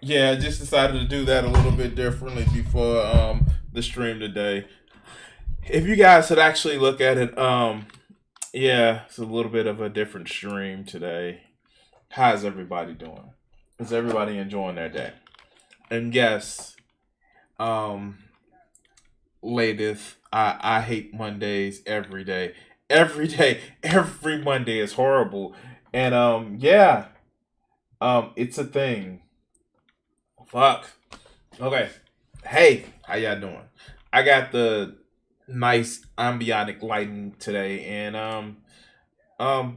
Yeah, I just decided to do that a little bit differently before the stream today. If you guys would actually look at it, yeah, it's a little bit of a different stream today. How's everybody doing? Is everybody enjoying their day? And yes, um, latest, I hate Mondays every day. Every day, every Monday is horrible. And yeah, it's a thing. Fuck. Okay. Hey, how y'all doing? I got the nice ambient lighting today, and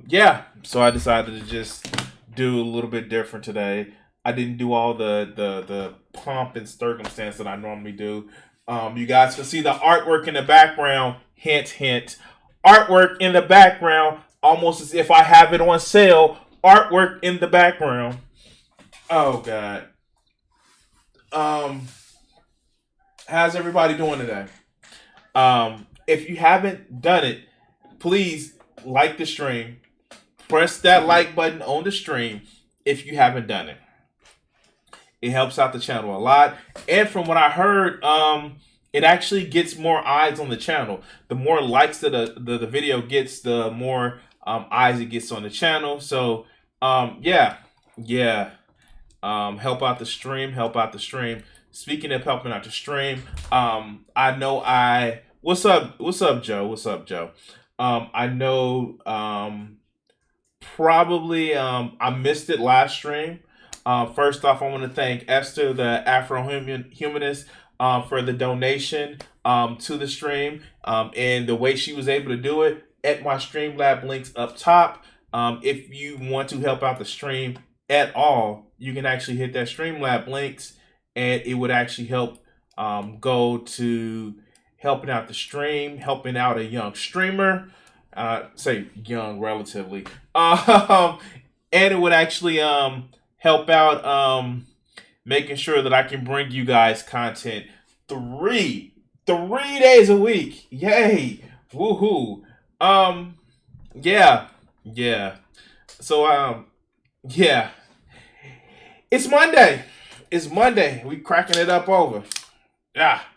yeah. So I decided to just do a little bit different today. I didn't do all the pomp and circumstance that I normally do. You guys can see the artwork in the background. Hint, hint. Artwork in the background, almost as if I have it on sale. Artwork in the background. Oh God. Um, how's everybody doing today? If you haven't done it, please like the stream. Press that like button on the stream if you haven't done it. It helps out the channel a lot. And from what I heard, it actually gets more eyes on the channel. The more likes that the video gets, the more eyes it gets on the channel. So yeah, yeah. Help out the stream. Help out the stream. Speaking of helping out the stream, I know I what's up Joe? What's up Joe? I know probably I missed it last stream. First off, I want to thank Esther, the Afro humanist, for the donation to the stream and the way she was able to do it. At my Streamlab links up top. If you want to help out the stream at all, you can actually hit that Streamlab links, and it would actually help go to helping out the stream, helping out a young streamer. Say young relatively, and it would actually help out making sure that I can bring you guys content three days a week. Yay! Woohoo! Yeah, yeah. So yeah. It's Monday. It's Monday. We cracking it up over. Ah,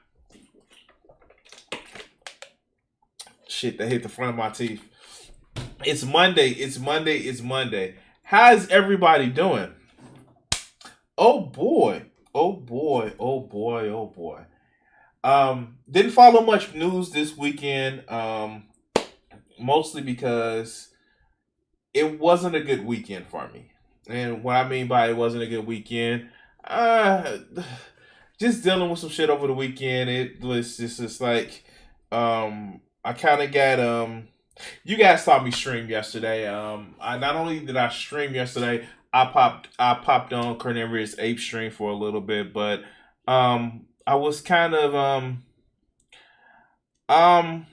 shit! That hit the front of my teeth. It's Monday. It's Monday. It's Monday. How's everybody doing? Oh boy. Oh boy. Oh boy. Oh boy. Didn't follow much news this weekend. Mostly because it wasn't a good weekend for me. And what I mean by it wasn't a good weekend, uh, just dealing with some shit over the weekend. It was just like, I kind of got You guys saw me stream yesterday. I not only did I stream yesterday, I popped on Cornelius Ape stream for a little bit, but I was kind of um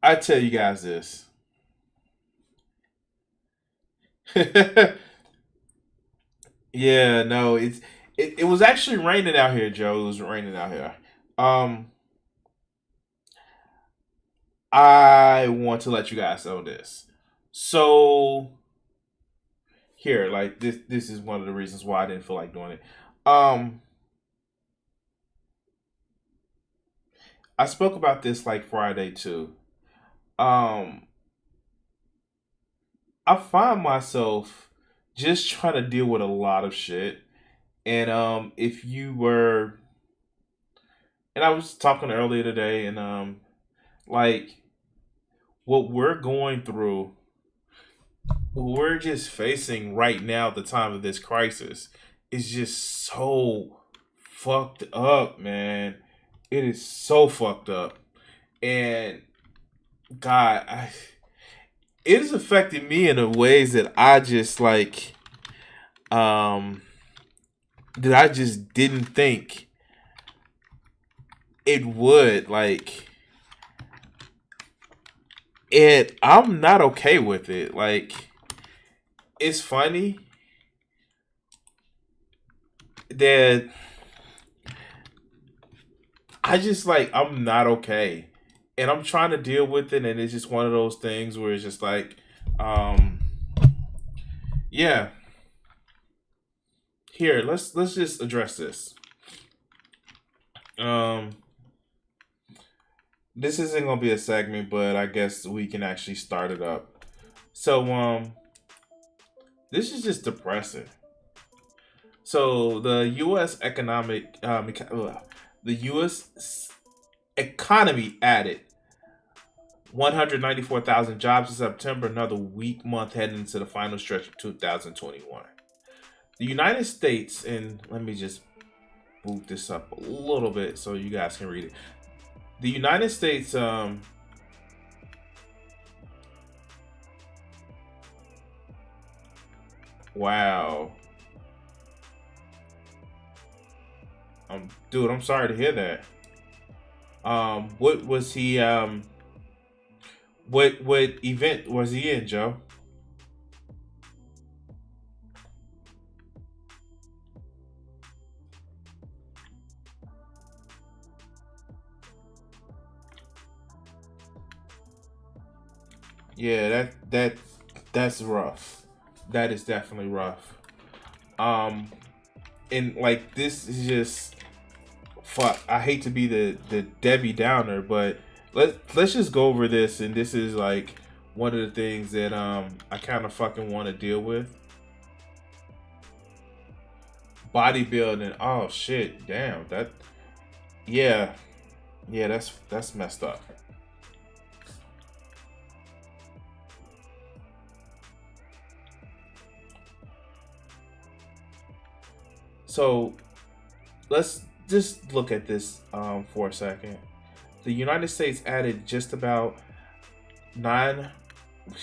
I tell you guys this. Yeah, no, it was actually raining out here, Joe. It was raining out here. Um, I want to let you guys know this. So here, like this is one of the reasons why I didn't feel like doing it. Um, I spoke about this like Friday too. Um, I find myself just trying to deal with a lot of shit. And if you were and I was talking earlier today, and like what we're going through, what we're just facing right now at the time of this crisis is just so fucked up, man. It is so fucked up. And God, it has affected me in a ways that I just like um that I just didn't think it would. Like it I'm not okay with it. Like it's funny that I just like I'm not okay. And I'm trying to deal with it, and it's just one of those things where it's just like um yeah. here, let's just address this. Um, this isn't gonna be a segment, but I guess we can actually start it up. So, this is just depressing. So the U.S. the U.S. economy added 194,000 jobs in September, another weak month heading into the final stretch of 2021. The United States, and let me just boot this up a little bit so you guys can read it. The United States, wow, dude, I'm sorry to hear that. What was he? What event was he in, Joe? Yeah, that's rough. That is definitely rough. Um, and like this is just fuck. I hate to be the Debbie Downer, but let's just go over this. And this is like one of the things that I kind of fucking want to deal with. Bodybuilding. Oh shit. Damn. That. Yeah. Yeah. That's messed up. So let's just look at this for a second. The United States added just about nine,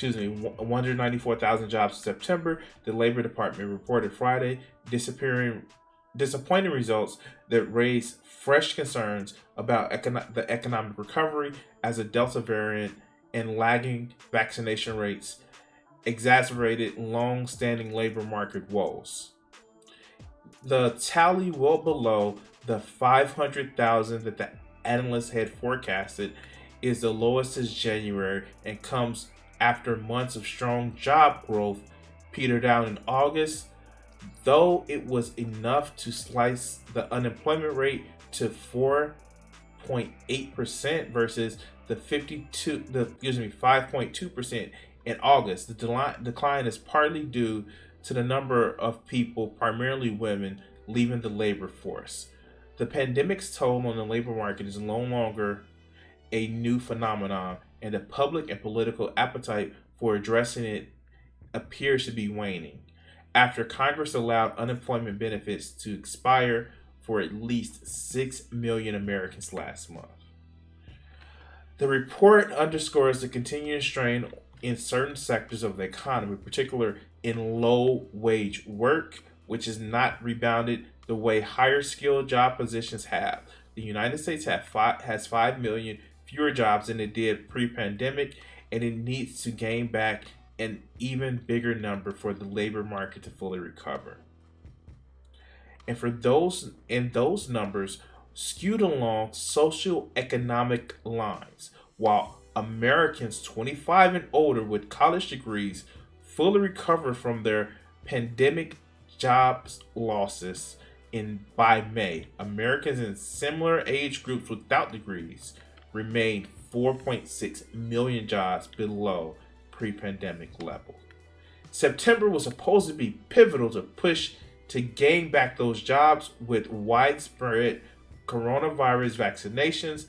194,000 jobs in September. The Labor Department reported Friday, disappointing results that raised fresh concerns about the economic recovery as a Delta variant and lagging vaccination rates exacerbated long-standing labor market woes. The tally well below the 500,000 that the analysts had forecasted is the lowest since January and comes after months of strong job growth petered out in August, though it was enough to slice the unemployment rate to 4.8% versus the 5.2% in August. The decline is partly due to the number of people, primarily women, leaving the labor force. The pandemic's toll on the labor market is no longer a new phenomenon, and the public and political appetite for addressing it appears to be waning. After Congress allowed unemployment benefits to expire for at least 6 million Americans last month. The report underscores the continuing strain in certain sectors of the economy, particularly in low wage work, which has not rebounded the way higher skilled job positions have. The United States has 5 million fewer jobs than it did pre pandemic, and it needs to gain back an even bigger number for the labor market to fully recover. And for those numbers skewed along socioeconomic lines, while Americans 25 and older with college degrees fully recovered from their pandemic jobs losses in by May. Americans in similar age groups without degrees remained 4.6 million jobs below pre-pandemic level. September was supposed to be pivotal to push to gain back those jobs with widespread coronavirus vaccinations,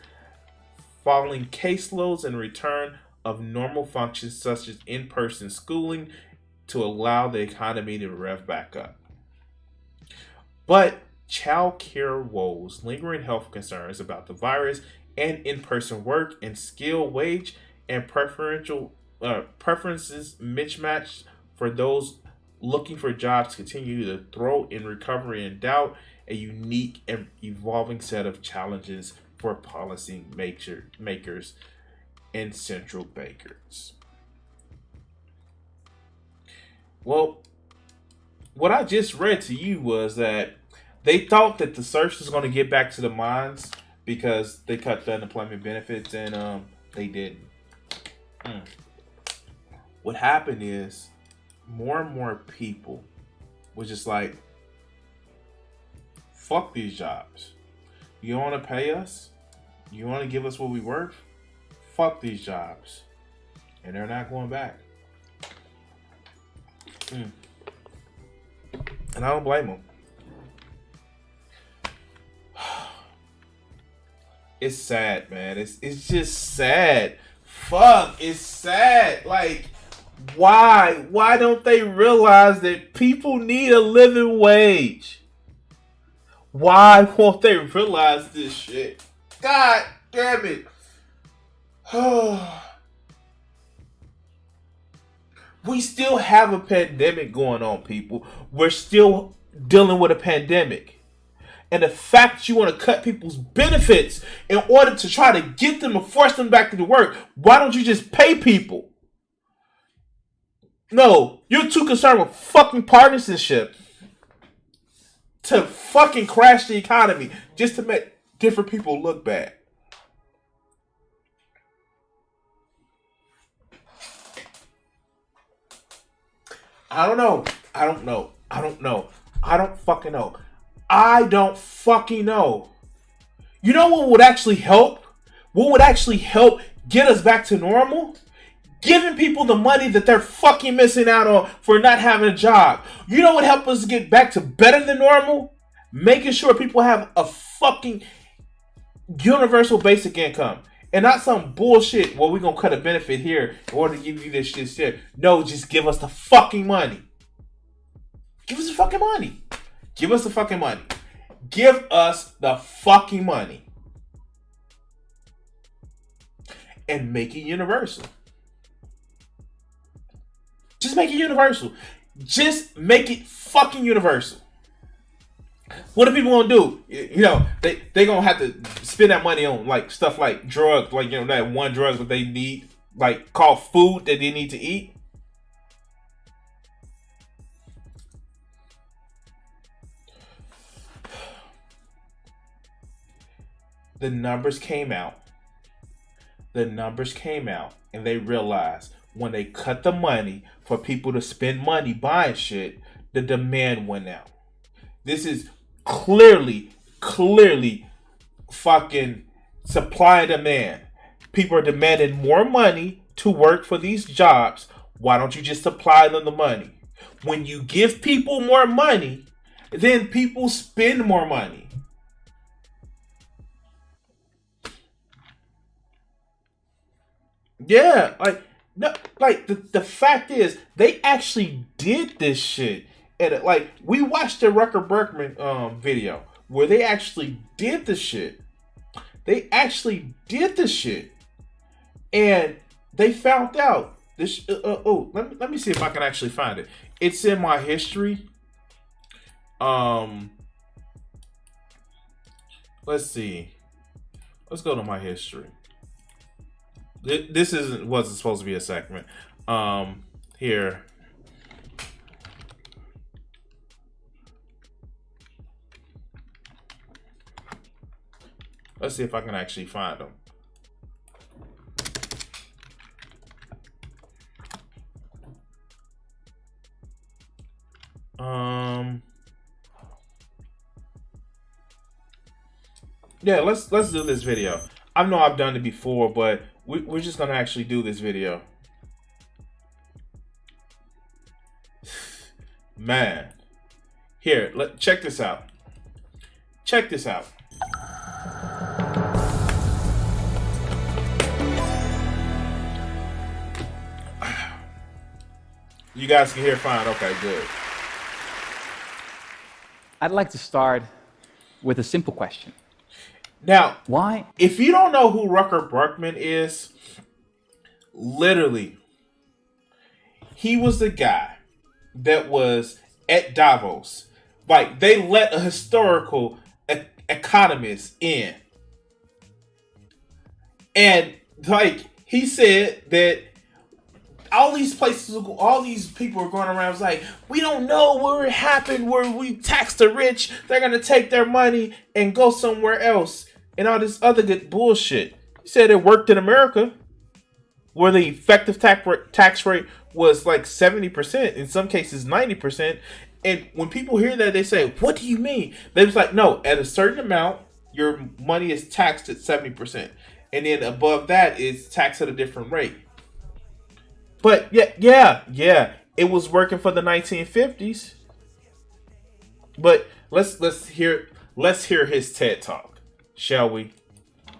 falling caseloads, and return of normal functions such as in-person schooling to allow the economy to rev back up. But child care woes, lingering health concerns about the virus, and in-person work and skill wage and preferences mismatched for those looking for jobs continue to throw in recovery and doubt a unique and evolving set of challenges for policy makers and central bankers. Well, what I just read to you was that they thought that the search was going to get back to the mines because they cut the unemployment benefits, and they didn't. Mm. What happened is more and more people was just like, fuck these jobs. You want to pay us? You want to give us what we worth? Fuck these jobs. And they're not going back. And I don't blame them. It's sad, man. It's just sad. Fuck, it's sad. Like, why? Why don't they realize that people need a living wage? Why won't they realize this shit? God damn it. We still have a pandemic going on, people. We're still dealing with a pandemic. And the fact that you want to cut people's benefits in order to try to get them and force them back to the work, why don't you just pay people? No, you're too concerned with fucking partisanship to fucking crash the economy just to make different people look bad. I don't know. I don't fucking know. I don't fucking know. You know what would actually help? What would actually help get us back to normal? Giving people the money that they're fucking missing out on for not having a job. You know what help us get back to better than normal? Making sure people have a fucking universal basic income. And not some bullshit, well, we're going to cut a benefit here in order to give you this shit here. No, just give us the fucking money. Give us the fucking money. Give us the fucking money. Give us the fucking money. And make it universal. Just make it universal. Just make it fucking universal. What are people gonna do? You know, they gonna have to spend that money on like stuff like drugs, like, you know, that one drug that they need, like called food that they need to eat. The numbers came out. And they realized when they cut the money for people to spend money buying shit, the demand went out. This is clearly fucking supply and demand. People are demanding more money to work for these jobs. Why don't you just supply them the money? When you give people more money, then people spend more money. Yeah, like, no, like the fact is, they actually did this shit, and like we watched the Rucker Berkman video where they actually did the shit. And they found out this. Let me see if I can actually find it. It's in my history. Let's see. Let's go to my history. This wasn't supposed to be a segment. Here. Let's see if I can actually find them. Yeah, let's do this video. I know I've done it before, but we're just gonna actually do this video. Man, here, check this out. Check this out. You guys can hear fine. Okay, good. I'd like to start with a simple question. Now, why? If you don't know who Rucker Berkman is, literally, he was the guy that was at Davos. Like, they let a historical economist in. And, like, he said that all these places, all these people are going around, was like, we don't know where it happened, where we tax the rich, they're going to take their money and go somewhere else, and all this other good bullshit. He said it worked in America, where the effective tax rate was like 70%, in some cases 90%, And when people hear that, they say, "What do you mean?" They're just like, "No, at a certain amount, your money is taxed at 70%, and then above that is taxed at a different rate." But yeah, it was working for the 1950s. But let's hear his TED talk, shall we?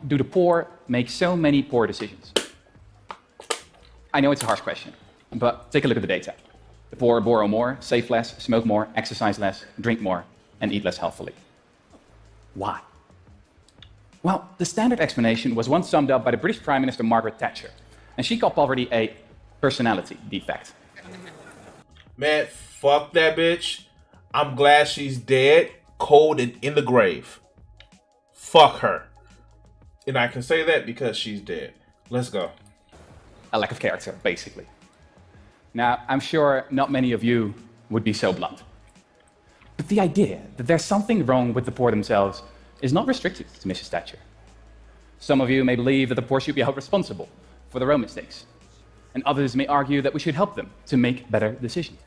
Do the poor make so many poor decisions? I know it's a harsh question, but take a look at the data. The poor borrow more, save less, smoke more, exercise less, drink more, and eat less healthfully. Why? Well, the standard explanation was once summed up by the British Prime Minister Margaret Thatcher, and she called poverty a personality defect. Man, fuck that bitch. I'm glad she's dead, cold, and in the grave. Fuck her. And I can say that because she's dead. Let's go. A lack of character, basically. Now, I'm sure not many of you would be so blunt. But the idea that there's something wrong with the poor themselves is not restricted to Mrs. Thatcher. Some of you may believe that the poor should be held responsible for their own mistakes, and others may argue that we should help them to make better decisions.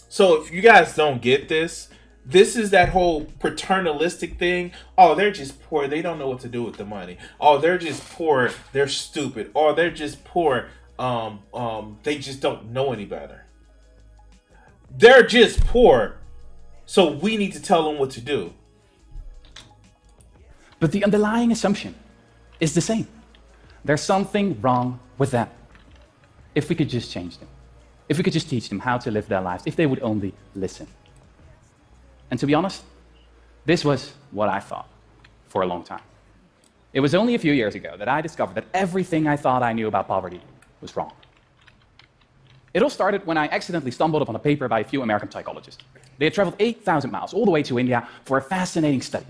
So if you guys don't get this, this is that whole paternalistic thing. Oh, they're just poor. They don't know what to do with the money. Oh, they're just poor. They're stupid. Or they're just poor. They just don't know any better. They're just poor. So we need to tell them what to do. But the underlying assumption is the same. There's something wrong with them. If we could just change them. If we could just teach them how to live their lives. If they would only listen. And to be honest, this was what I thought for a long time. It was only a few years ago that I discovered that everything I thought I knew about poverty was wrong. It all started when I accidentally stumbled upon a paper by a few American psychologists. They had traveled 8,000 miles all the way to India for a fascinating study.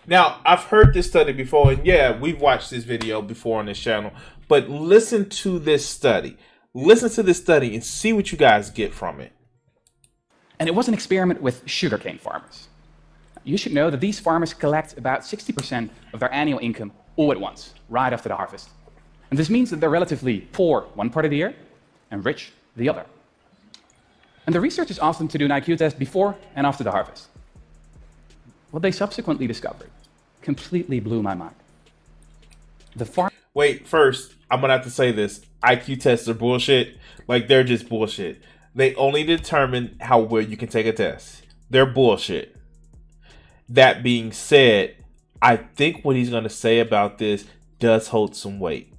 Now, I've heard this study before, and yeah, we've watched this video before on this channel, but listen to this study. Listen to this study and see what you guys get from it. And it was an experiment with sugarcane farmers. You should know that these farmers collect about 60% of their annual income all at once, right after the harvest. And this means that they're relatively poor one part of the year and rich the other. And the researchers asked them to do an IQ test before and after the harvest. What they subsequently discovered completely blew my mind. Wait, first, I'm gonna have to say this. IQ tests are bullshit. Like, they're just bullshit. They only determine how well you can take a test. They're bullshit. That being said, I think what he's gonna say about this does hold some weight.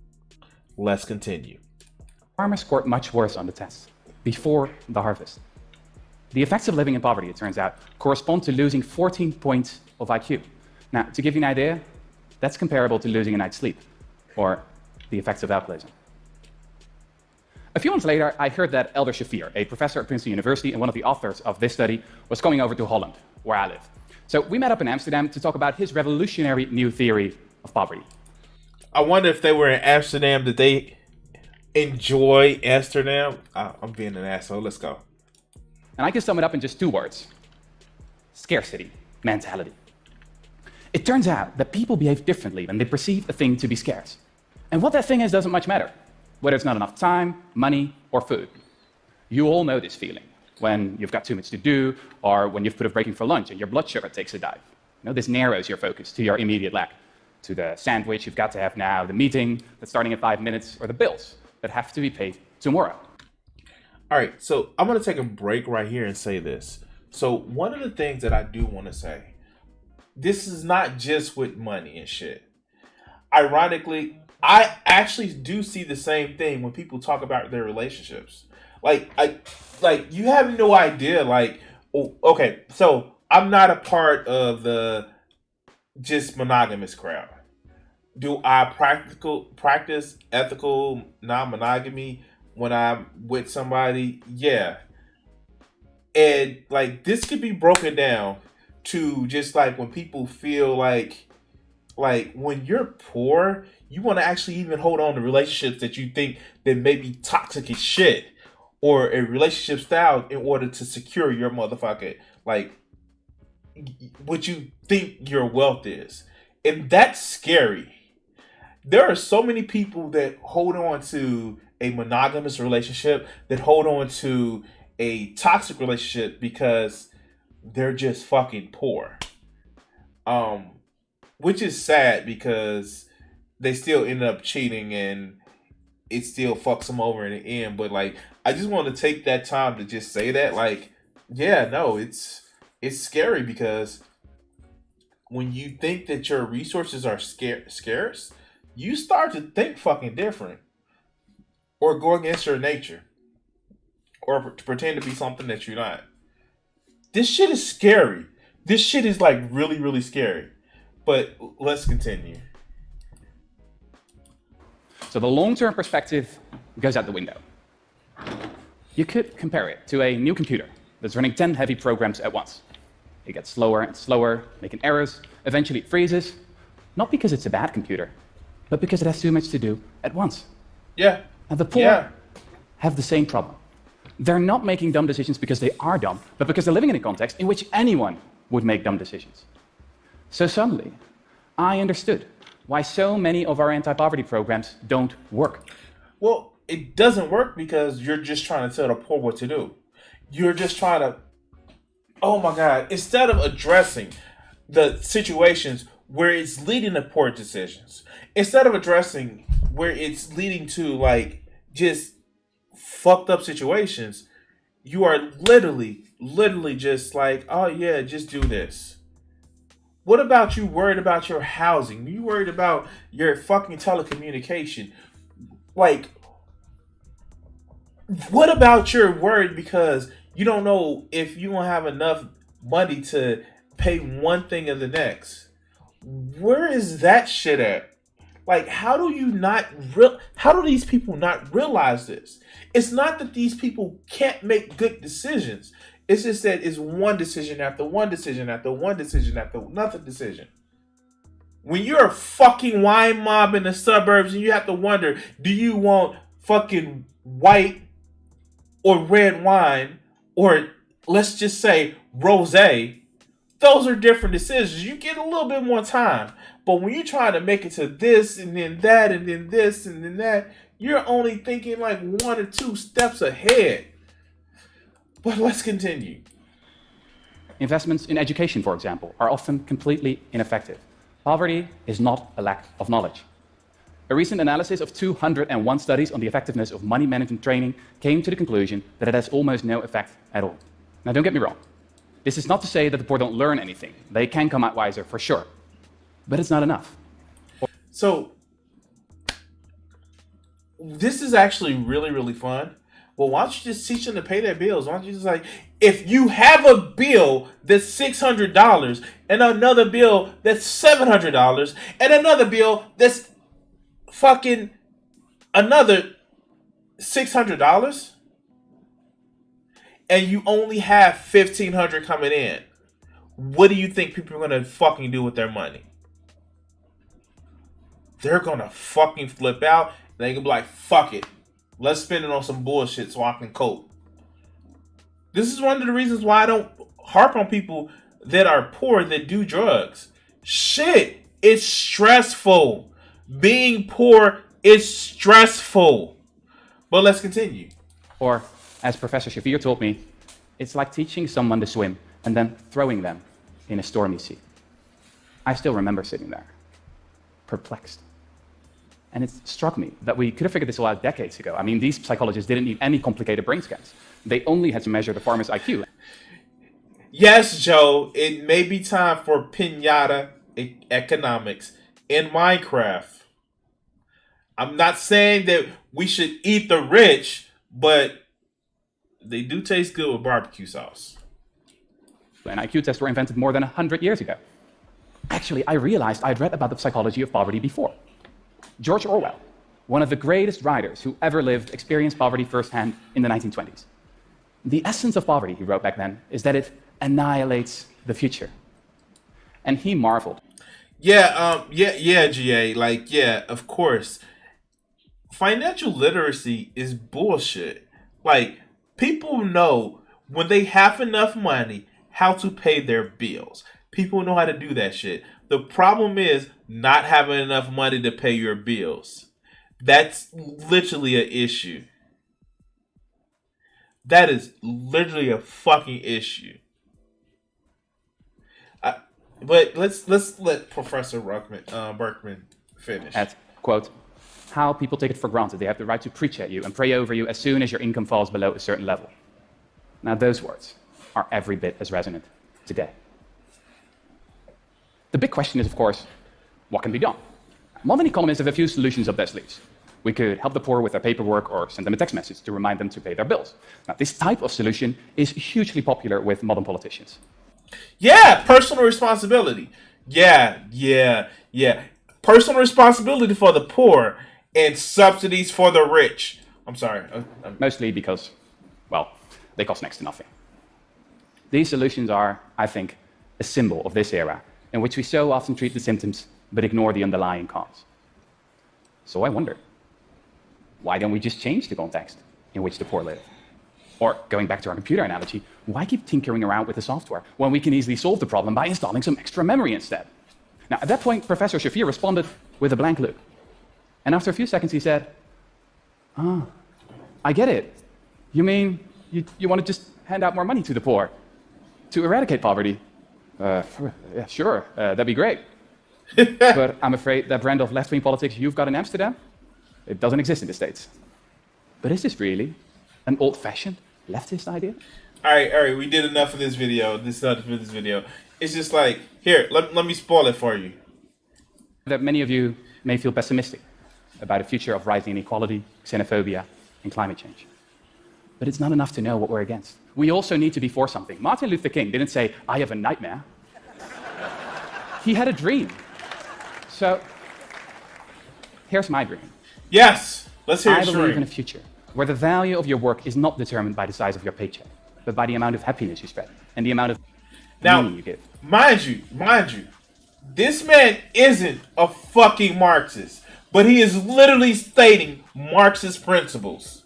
Let's continue. Farmers scored much worse on the test before the harvest. The effects of living in poverty, it turns out, correspond to losing 14 points of IQ. Now, to give you an idea, that's comparable to losing a night's sleep, or the effects of alcoholism. A few months later, I heard that Elder Shafir, a professor at Princeton University and one of the authors of this study, was coming over to Holland, where I live. So we met up in Amsterdam to talk about his revolutionary new theory of poverty. I wonder if they were in Amsterdam, did they enjoy Amsterdam? I'm being an asshole. Let's go. And I can sum it up in just two words. Scarcity mentality. It turns out that people behave differently when they perceive a thing to be scarce. And what that thing is doesn't much matter, whether it's not enough time, money, or food. You all know this feeling when you've got too much to do, or when you've put a breaking for lunch and your blood sugar takes a dive. You know, this narrows your focus to your immediate lack, to the sandwich you've got to have now, the meeting that's starting in 5 minutes, or the bills that have to be paid tomorrow. All right, so I'm going to take a break right here and say this. So one of the things that I do want to say, this is not just with money and shit. Ironically, I actually do see the same thing when people talk about their relationships. Like you have no idea. Like, okay, so I'm not a part of the just monogamous crowd. Do I practice ethical non-monogamy when I'm with somebody? Yeah. And like this could be broken down to just like when people feel like when you're poor, you want to actually even hold on to relationships that you think that may be toxic as shit, or a relationship style in order to secure your motherfucker, like what you think your wealth is. And that's scary. There are so many people that hold on to a monogamous relationship, that hold on to a toxic relationship because they're just fucking poor. Um, which is sad because they still end up cheating and it still fucks them over in the end. But like, I just want to take that time to just say that, like, yeah, no, it's scary because when you think that your resources are scarce, you start to think fucking different or go against your nature or to pretend to be something that you're not. This shit is scary. This shit is like really, really scary. But let's continue. So the long-term perspective goes out the window. You could compare it to a new computer that's running 10 heavy programs at once. It gets slower and slower, making errors. Eventually it freezes, not because it's a bad computer, but because it has too much to do at once. Yeah. And the poor have the same problem. They're not making dumb decisions because they are dumb, but because they're living in a context in which anyone would make dumb decisions. So suddenly, I understood why so many of our anti-poverty programs don't work. Well, it doesn't work because you're just trying to tell the poor what to do. You're just trying to, oh my God, instead of addressing the situations where it's leading to poor decisions, instead of addressing where it's leading to like just fucked up situations, you are literally just like, oh yeah, just do this. What about you worried about your housing? You worried about your fucking telecommunication? Like, what about you're worried because you don't know if you don't have enough money to pay one thing or the next? Where is that shit at? Like, how do you not how do these people not realize this? It's not that these people can't make good decisions. It's just that it's one decision after one decision after one decision after another decision. When you're a fucking wine mob in the suburbs and you have to wonder, do you want fucking white or red wine or let's just say rosé? Those are different decisions. You get a little bit more time. But when you're trying to make it to this and then that and then this and then that, you're only thinking like one or two steps ahead. But let's continue. Investments in education, for example, are often completely ineffective. Poverty is not a lack of knowledge. A recent analysis of 201 studies on the effectiveness of money management training came to the conclusion that it has almost no effect at all. Now, don't get me wrong. This is not to say that the poor don't learn anything. They can come out wiser, for sure. But it's not enough. So, this is actually really, really fun. Well, why don't you just teach them to pay their bills? Why don't you just like, if you have a bill that's $600 and another bill that's $700 and another bill that's fucking another $600 and you only have $1,500 coming in, what do you think people are gonna fucking do with their money? They're gonna fucking flip out. They can be like, fuck it. Let's spend it on some bullshit so I can cope. This is one of the reasons why I don't harp on people that are poor that do drugs. Shit, it's stressful. Being poor is stressful. But let's continue. Or, as Professor Shafir told me, it's like teaching someone to swim and then throwing them in a stormy sea. I still remember sitting there, perplexed. And it struck me that we could have figured this all out decades ago. I mean, these psychologists didn't need any complicated brain scans. They only had to measure the farmer's IQ. Yes, Joe, it may be time for pinata economics in Minecraft. I'm not saying that we should eat the rich, but they do taste good with barbecue sauce. An IQ tests were invented more than 100 years ago. Actually, I realized I'd read about the psychology of poverty before. George Orwell, one of the greatest writers who ever lived, experienced poverty firsthand in the 1920s. The essence of poverty, he wrote back then, is that it annihilates the future. And he marveled. Yeah, GA. Like, yeah, of course. Financial literacy is bullshit. Like, people know when they have enough money how to pay their bills. People know how to do that shit. The problem is not having enough money to pay your bills. That's literally an issue. That is literally a fucking issue. But let's let Professor Berkman finish. At, quote, how people take it for granted they have the right to preach at you and pray over you as soon as your income falls below a certain level. Now, those words are every bit as resonant today. The big question is, of course, what can be done? Modern economists have a few solutions up their sleeves. We could help the poor with their paperwork or send them a text message to remind them to pay their bills. Now, this type of solution is hugely popular with modern politicians. Yeah, personal responsibility. Yeah. Personal responsibility for the poor and subsidies for the rich. I'm sorry. Mostly because, well, they cost next to nothing. These solutions are, I think, a symbol of this era in which we so often treat the symptoms but ignore the underlying cause. So I wonder, why don't we just change the context in which the poor live? Or, going back to our computer analogy, why keep tinkering around with the software when we can easily solve the problem by installing some extra memory instead? Now, at that point, Professor Shafir responded with a blank look. And after a few seconds, he said, I get it. You mean you want to just hand out more money to the poor to eradicate poverty? Yeah, sure, that'd be great. But I'm afraid that brand of left-wing politics you've got in Amsterdam, it doesn't exist in the States. But is this really an old-fashioned leftist idea? All right, we did enough of this video. It's just like, here, let me spoil it for you. That many of you may feel pessimistic about a future of rising inequality, xenophobia, and climate change. But it's not enough to know what we're against. We also need to be for something. Martin Luther King didn't say, I have a nightmare. He had a dream. So, here's my dream. Yes, let's hear it. I believe in a future where the value of your work is not determined by the size of your paycheck, but by the amount of happiness you spread and the amount of meaning you give. Mind you, this man isn't a fucking Marxist, but he is literally stating Marxist principles.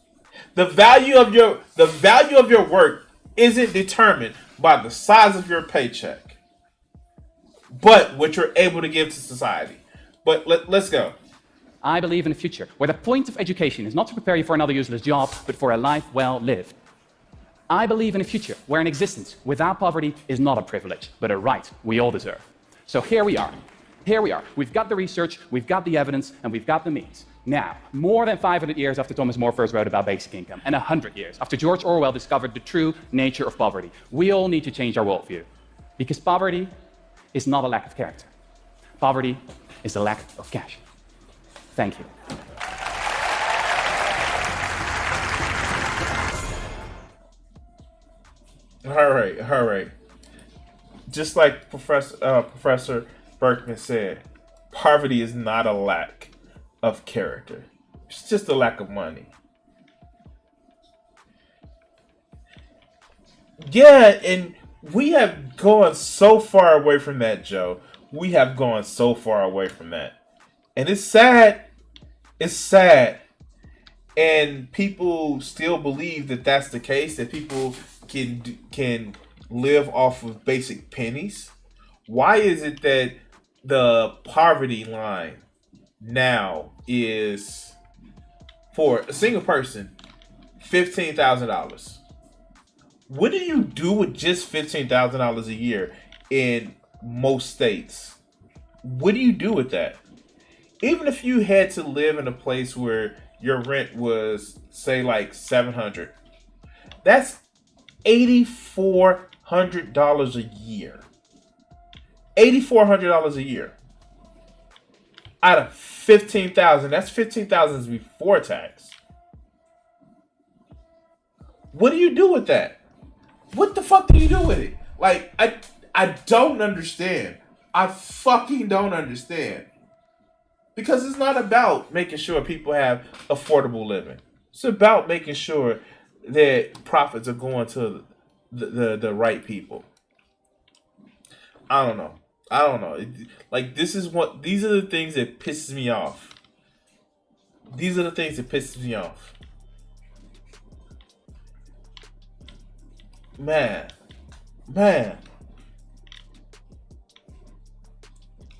The value of your work isn't determined by the size of your paycheck, but what you're able to give to society. But let's go. I believe in a future where the point of education is not to prepare you for another useless job, but for a life well lived. I believe in a future where an existence without poverty is not a privilege, but a right we all deserve. So here we are. We've got the research, we've got the evidence, and we've got the means. Now, more than 500 years after Thomas More first wrote about basic income, and 100 years after George Orwell discovered the true nature of poverty, we all need to change our worldview. Because poverty is not a lack of character. Poverty is a lack of cash. Thank you. All right. Just like Professor Berkman said, poverty is not a lack of character. It's just a lack of money. Yeah, and we have gone so far away from that, Joe. We have gone so far away from that. And it's sad. It's sad. And people still believe that that's the case, that people can live off of basic pennies. Why is it that the poverty line now is, for a single person, $15,000? What do you do with just $15,000 a year in most states? What do you do with that? Even if you had to live in a place where your rent was, say, like $700, that's $8,400 a year. $8,400 a year. Out of $15,000, that's $15,000 before tax. What do you do with that? What the fuck do you do with it? Like, I don't understand. I fucking don't understand. Because it's not about making sure people have affordable living. It's about making sure that profits are going to the right people. I don't know. Like, these are the things that pisses me off. These are the things that pisses me off. Man.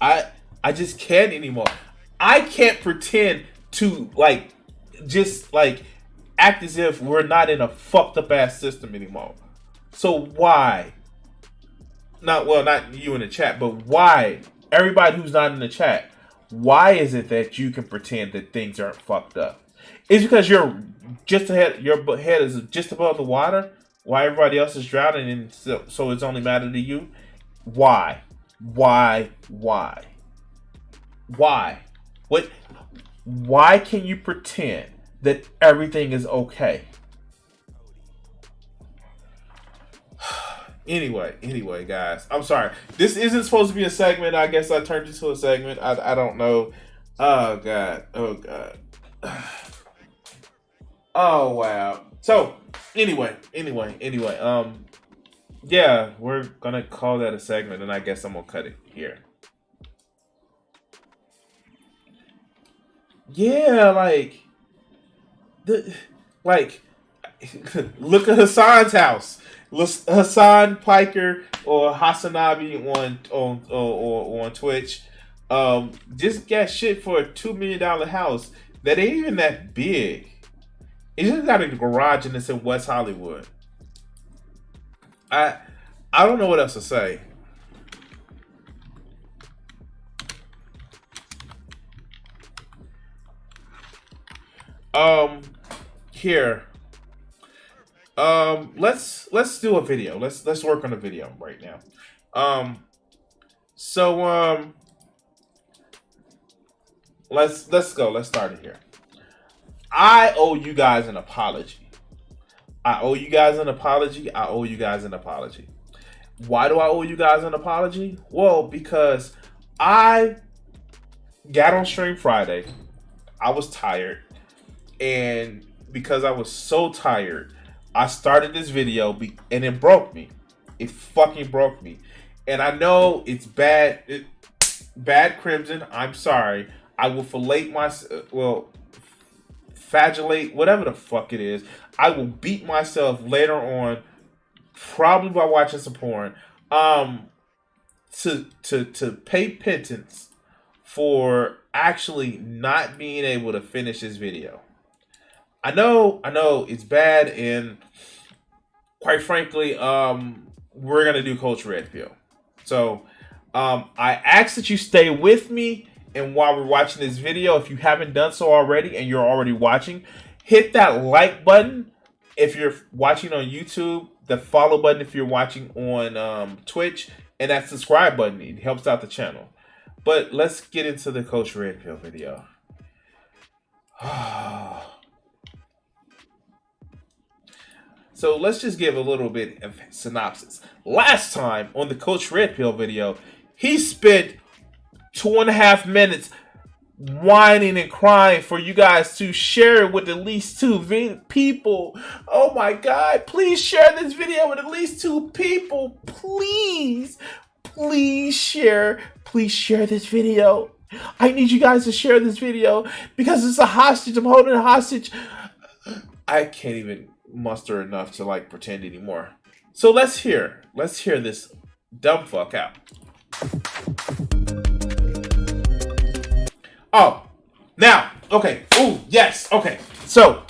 I just can't anymore. I can't pretend to just act as if we're not in a fucked up ass system anymore. So why? Not you in the chat, but why? Everybody who's not in the chat, why is it that you can pretend that things aren't fucked up? Is it because you're just ahead, your head is just above the water, while everybody else is drowning, and so it's only matter to you? Why? Why? What? Why can you pretend that everything is okay? Anyway, guys, I'm sorry. This isn't supposed to be a segment. I guess I turned it to a segment. I don't know. Oh god. Oh wow. So anyway. Yeah, we're gonna call that a segment, and I guess I'm gonna cut it here. Yeah, look at Hassan's house. Hassan Piker or Hassanabi on Twitch, just got shit for a $2 million house that ain't even that big. It just got a garage and it's in West Hollywood. I don't know what else to say. Here. Let's do a video. Let's work on a video right now. Let's go. Let's start it here. I owe you guys an apology. Why do I owe you guys an apology? Well, because I got on stream Friday. I was tired. And because I was so tired, I started this video and it broke me. It fucking broke me. And I know it's bad. Bad Crimson. I'm sorry. I will flagellate, whatever the fuck it is. I will beat myself later on, probably by watching some porn, to pay penance for actually not being able to finish this video. I know it's bad, and quite frankly, we're gonna do Coach Red Pill. So I ask that you stay with me, and while we're watching this video, if you haven't done so already and you're already watching, hit that like button if you're watching on YouTube, the follow button if you're watching on Twitch, and that subscribe button. It helps out the channel. But let's get into the Coach Red Pill video. So let's just give a little bit of synopsis. Last time on the Coach Red Pill video, he spent 2.5 minutes whining and crying for you guys to share it with at least 2 people. Oh my God, please share this video with at least 2 people. Please share this video. I need you guys to share this video because it's a hostage. I'm holding a hostage. I can't even muster enough to pretend anymore. So let's hear this dumb fuck out. Oh, now, okay. Oh, yes. Okay. So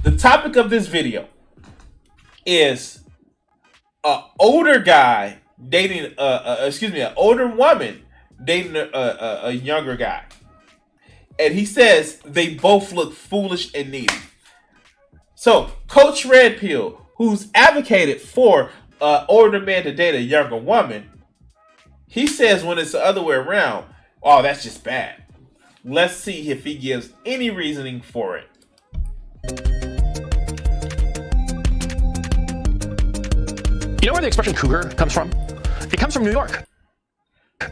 the topic of this video is an older guy dating an older woman dating a younger guy, and he says they both look foolish and needy. So, Coach Red Pill, who's advocated for an older man to date a younger woman, he says when it's the other way around, oh, that's just bad. Let's see if he gives any reasoning for it. You know where the expression cougar comes from? It comes from New York.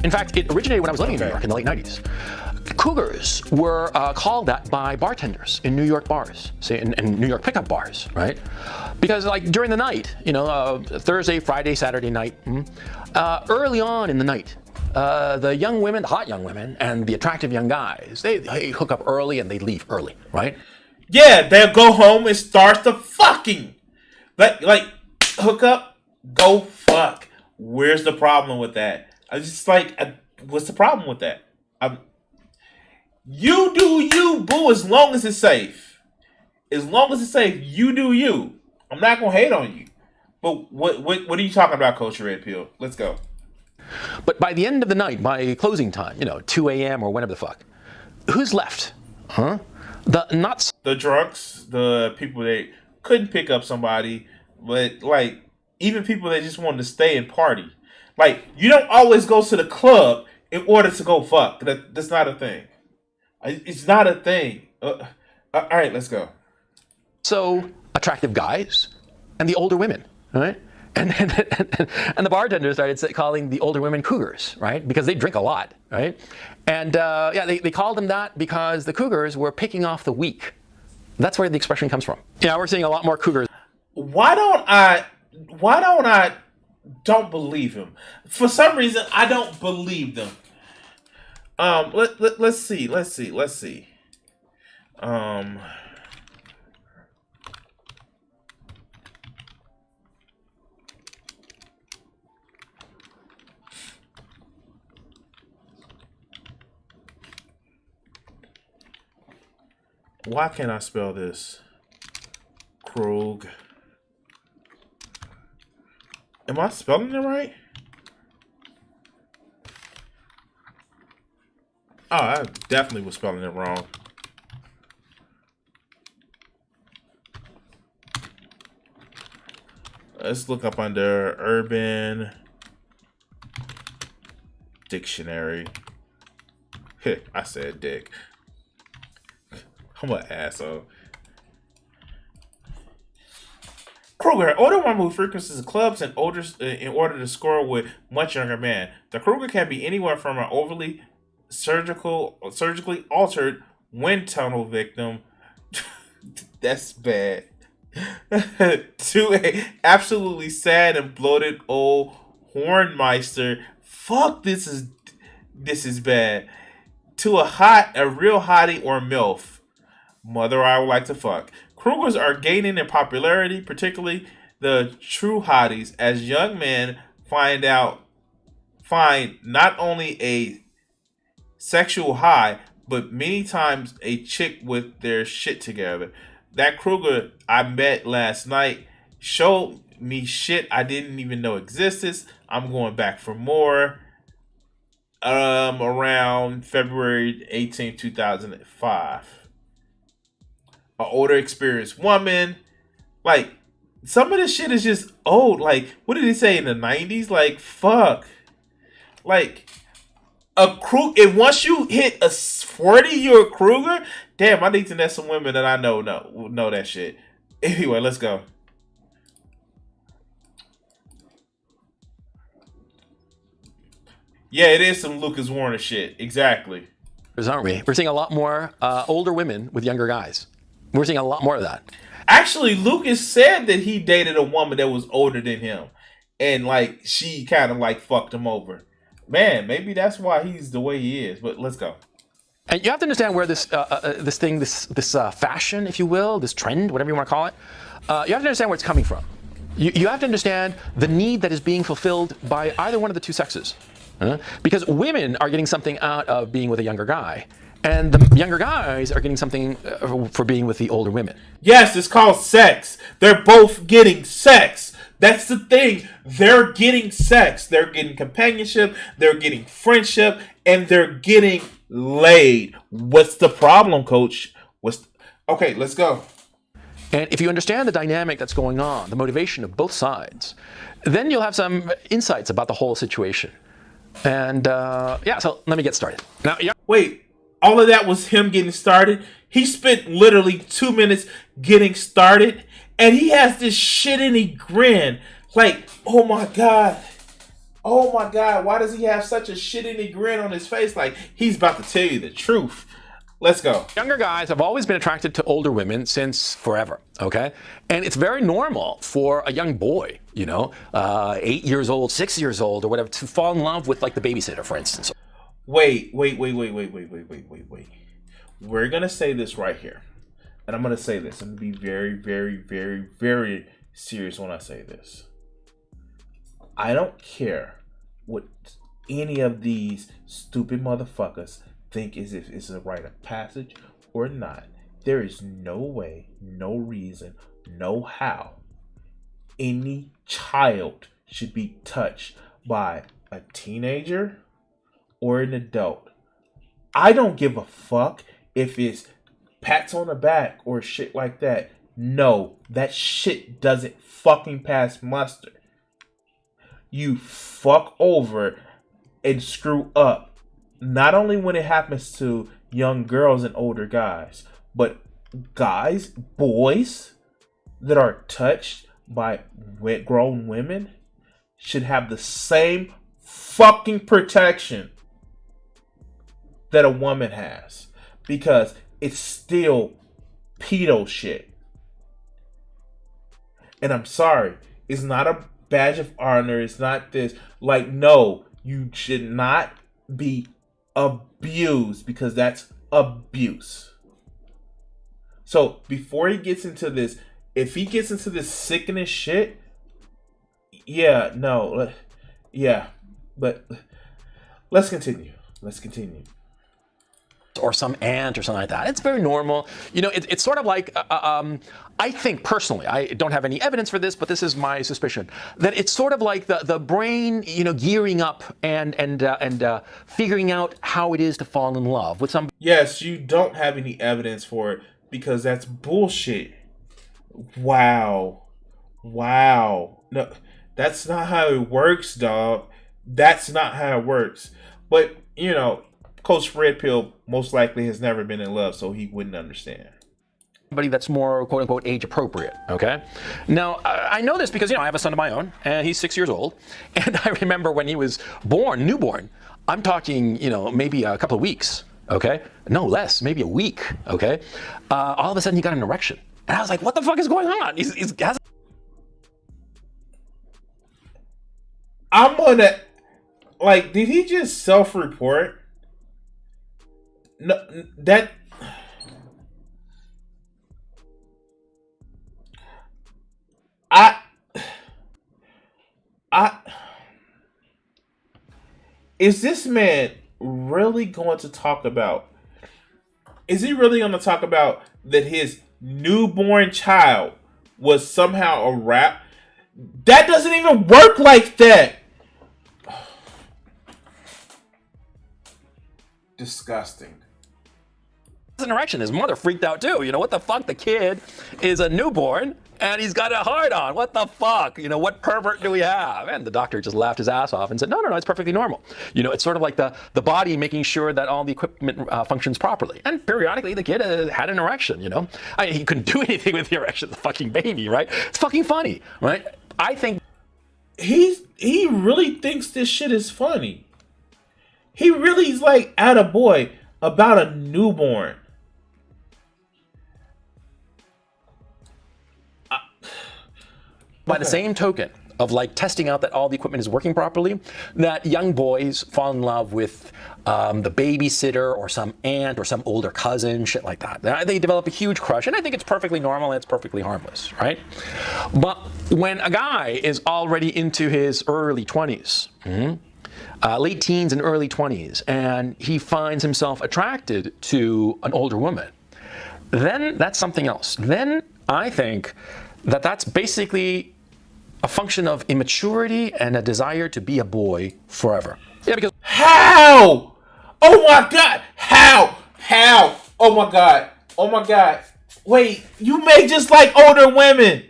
In fact, it originated when I was living in New York in the late 90s. Cougars were called that by bartenders in New York bars, say in New York pickup bars, right? Because during the night, Thursday, Friday, Saturday night, early on in the night, the young women, the hot young women, and the attractive young guys, they hook up early and they leave early, right? Yeah, they'll go home and start the fucking. Like hook up, go fuck. Where's the problem with that? I just what's the problem with that? You do you, boo, as long as it's safe. As long as it say you do you, I'm not gonna hate on you. But what are you talking about, Coach Red Pill? Let's go. But by the end of the night, by closing time, 2 a.m. or whenever the fuck, who's left? Huh? The drunks, the people that couldn't pick up somebody, but like even people that just wanted to stay and party. Like you don't always go to the club in order to go fuck. That's not a thing. It's not a thing. All right, let's go. So attractive guys and the older women, right? And the bartender started calling the older women cougars, right? Because they drink a lot, right? And they called them that because the cougars were picking off the weak. That's where the expression comes from. Yeah, we're seeing a lot more cougars. Why don't I don't believe him? For some reason, I don't believe them. Let's see. Why can't I spell this? Krug. Am I spelling it right? Oh, I definitely was spelling it wrong. Let's look up under Urban Dictionary. I said dick. I'm an asshole. Kruger, older woman who frequents clubs and older in order to score with much younger men. The Kruger can be anywhere from an overly surgically altered wind tunnel victim. That's bad. To a absolutely sad and bloated old hornmeister. Fuck, this is bad. To a real hottie or MILF. Mother I would like to fuck. Krugers are gaining in popularity, particularly the true hotties, as young men find not only a sexual high, but many times a chick with their shit together. That Kruger I met last night showed me shit I didn't even know existed. I'm going back for more. Around February 18, 2005. An older, experienced woman. Like, some of this shit is just old. Like, what did he say in the 90s? Like, fuck. Like, if once you hit a 40, you're a Kruger? Damn, I need to know some women that I know that shit. Anyway, let's go. Yeah, it is some Lucas Warner shit. Exactly. Aren't we? We're seeing a lot more older women with younger guys. We're seeing a lot more of that. Actually, Lucas said that he dated a woman that was older than him. And, like, she kind of, like, fucked him over. Man, maybe that's why he's the way he is. But let's go. And you have to understand where this fashion, if you will, this trend, whatever you want to call it, you have to understand where it's coming from. You have to understand the need that is being fulfilled by either one of the two sexes. Because women are getting something out of being with a younger guy. And the younger guys are getting something for being with the older women. Yes, it's called sex. They're both getting sex. That's the thing. They're getting sex. They're getting companionship. They're getting friendship. And they're getting laid. What's the problem, Coach? Okay, let's go. And if you understand the dynamic that's going on, the motivation of both sides, then you'll have some insights about the whole situation. And so let me get started. Now, wait. All of that was him getting started. He spent literally 2 minutes getting started, and he has this shitty grin. Like, oh my god, why does he have such a shitty grin on his face? Like he's about to tell you the truth. Let's go. Younger guys have always been attracted to older women since forever. Okay, and it's very normal for a young boy, 8 years old, 6 years old, or whatever, to fall in love with like the babysitter, for instance. Wait. We're going to say this right here. And I'm going to say this. I'm going to be very, very, very, very serious when I say this. I don't care what any of these stupid motherfuckers think is if it's a rite of passage or not. there is no way, no reason, no how any child should be touched by a teenager or an adult. I don't give a fuck if it's pats on the back or shit like that. No, that shit doesn't fucking pass muster. You fuck over and screw up. Not only when it happens to young girls and older guys, but guys, boys that are touched by grown women should have the same fucking protection that a woman has, because it's still pedo shit. And I'm sorry, it's not a badge of honor. It's not this. Like, no, you should not be abused, because that's abuse. So before he gets into this, if he gets into this sickening shit, yeah, no, yeah, but let's continue. Let's continue. Or some aunt or something like that. It's very normal. You know, it's sort of like, I think personally, I don't have any evidence for this, but this is my suspicion, that it's sort of like the brain, you know, gearing up and figuring out how it is to fall in love with some. Yes, you don't have any evidence for it, because that's bullshit. Wow. No, that's not how it works, dog. That's not how it works. But, you know, Coach Red Pill most likely has never been in love, so he wouldn't understand. Somebody that's more quote unquote age appropriate. Okay. Now I know this because, you know, I have a son of my own and he's 6 years old. And I remember when he was newborn, I'm talking, you know, maybe a couple of weeks. Okay. No less, maybe a week. Okay. All of a sudden he got an erection. And I was like, what the fuck is going on? He's has. I'm gonna, like, did he just self-report? No, that. Is this man really going to talk about? Is he really going to talk about that his newborn child was somehow a rap? That doesn't even work like that. Disgusting. An erection. His mother freaked out too. You know, what the fuck? The kid is a newborn and he's got a heart on. What the fuck? You know, what pervert do we have? And the doctor just laughed his ass off and said, no, it's perfectly normal. You know, it's sort of like the body making sure that all the equipment functions properly. And periodically the kid had an erection, you know. He couldn't do anything with the erection, the fucking baby, right? It's fucking funny, right? I think he really thinks this shit is funny. He really is like attaboy about a newborn. By the same token of like testing out that all the equipment is working properly, that young boys fall in love with the babysitter or some aunt or some older cousin, shit like that. They develop a huge crush, and I think it's perfectly normal and it's perfectly harmless, right? But when a guy is already into his early 20s, late teens and early 20s, and he finds himself attracted to an older woman, then that's something else. Then I think that that's basically a function of immaturity and a desire to be a boy forever. Yeah, because how? Oh my god! How? Oh my god! Wait, you may just like older women.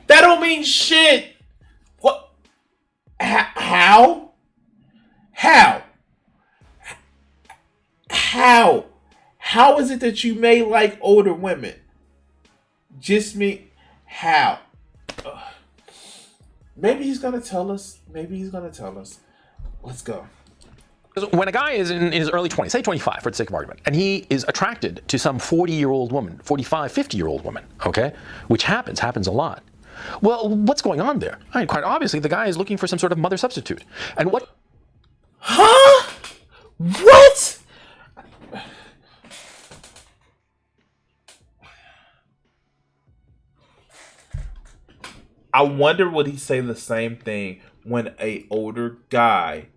That don't mean shit. What? How? How is it that you may like older women? Just me. How? Maybe he's gonna tell us. Let's go. when a guy is in his early 20s, say 25 for the sake of argument, and he is attracted to some 40-year-old woman, 45, 50-year-old woman, okay, which happens a lot. Well, what's going on there? I mean, quite obviously, the guy is looking for some sort of mother substitute. And what? Huh? What? I wonder would he say the same thing when a older guy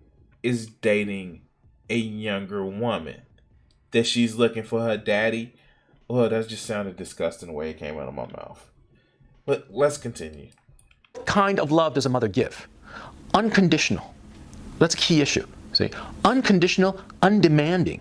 is dating a younger woman, that she's looking for her daddy. Well, that just sounded disgusting the way it came out of my mouth. But let's continue. What kind of love does a mother give? Unconditional. That's a key issue. See, unconditional, undemanding.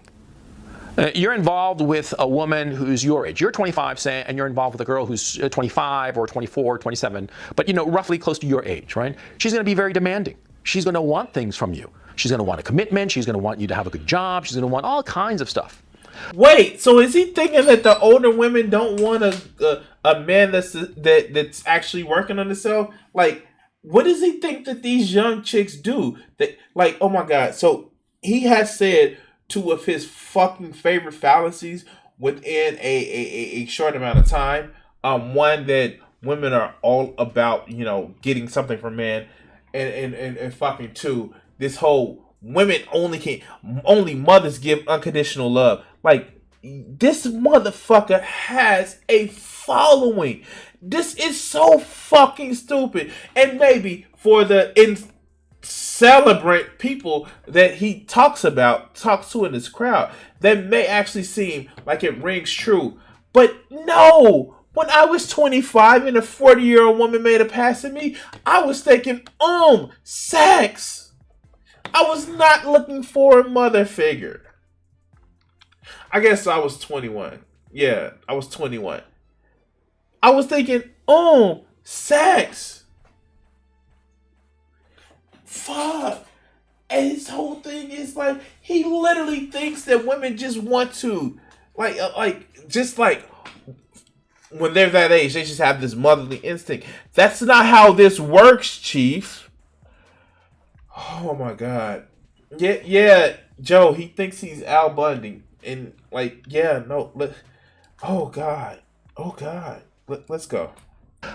You're involved with a woman who's your age. You're 25, say, and you're involved with a girl who's 25 or 24, 27, but roughly close to your age, right? She's going to be very demanding. She's going to want things from you. She's going to want a commitment. She's going to want you to have a good job. She's going to want all kinds of stuff. Wait, so is he thinking that the older women don't want a man that's actually working on himself? Like, what does he think that these young chicks do? That, like, oh my God. So he has said two of his fucking favorite fallacies within a short amount of time. One, that women are all about, getting something from men, and fucking two, this whole women only mothers give unconditional love. Like, this motherfucker has a following. This is so fucking stupid. And maybe for the celebrate people that he talks to in his crowd, that may actually seem like it rings true. But no, when I was 25 and a 40-year-old woman made a pass at me, I was thinking, sex. I was not looking for a mother figure. I guess I was 21. Yeah, I was 21. I was thinking, sex. Fuck. And his whole thing is like, he literally thinks that women just want to, just like when they're that age, they just have this motherly instinct. That's not how this works, Chief. Oh my God. Yeah, Joe, he thinks he's Al Bundy. And oh God. Let's go.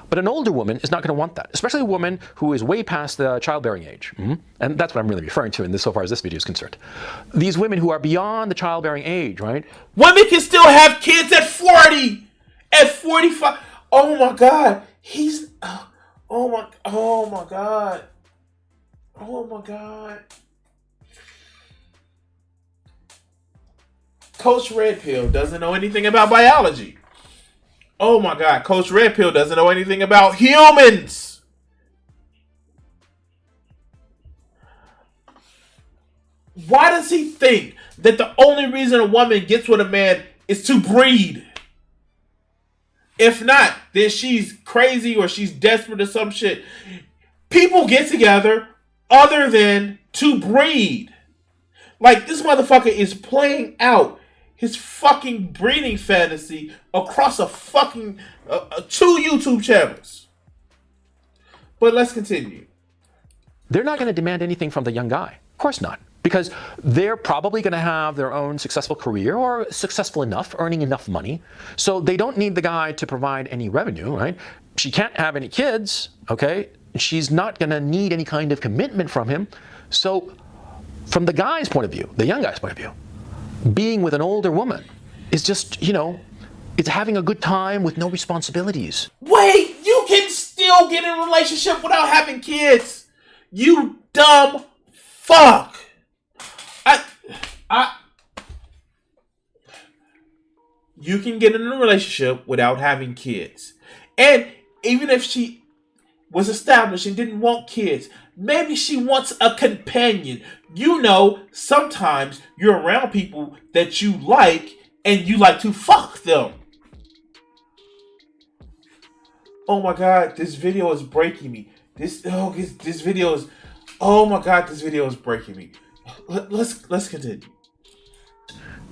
But an older woman is not going to want that, especially a woman who is way past the childbearing age. And that's what I'm really referring to in this, so far as this video is concerned. These women who are beyond the childbearing age, right? Women can still have kids at 40, at 45. Oh my God. Oh my God. Oh my God. Coach Red Pill doesn't know anything about biology. Oh my God, Coach Red Pill doesn't know anything about humans. Why does he think that the only reason a woman gets with a man is to breed? If not, then she's crazy or she's desperate or some shit. People get together other than to breed. Like, this motherfucker is playing out his fucking breeding fantasy across a fucking 2 YouTube channels. But let's continue. They're not going to demand anything from the young guy. Of course not. Because they're probably going to have their own successful career or successful enough, earning enough money. So they don't need the guy to provide any revenue, right? She can't have any kids, okay? She's not going to need any kind of commitment from him. So from the guy's point of view, the young guy's point of view, being with an older woman is just, it's having a good time with no responsibilities. Wait, you can still get in a relationship without having kids. You dumb fuck. You can get in a relationship without having kids. And even if she was established and didn't want kids, maybe she wants a companion. Sometimes you're around people that you like and you like to fuck them. Oh my God, this video is breaking me. This video is, oh my God, this video is breaking me. Let's continue.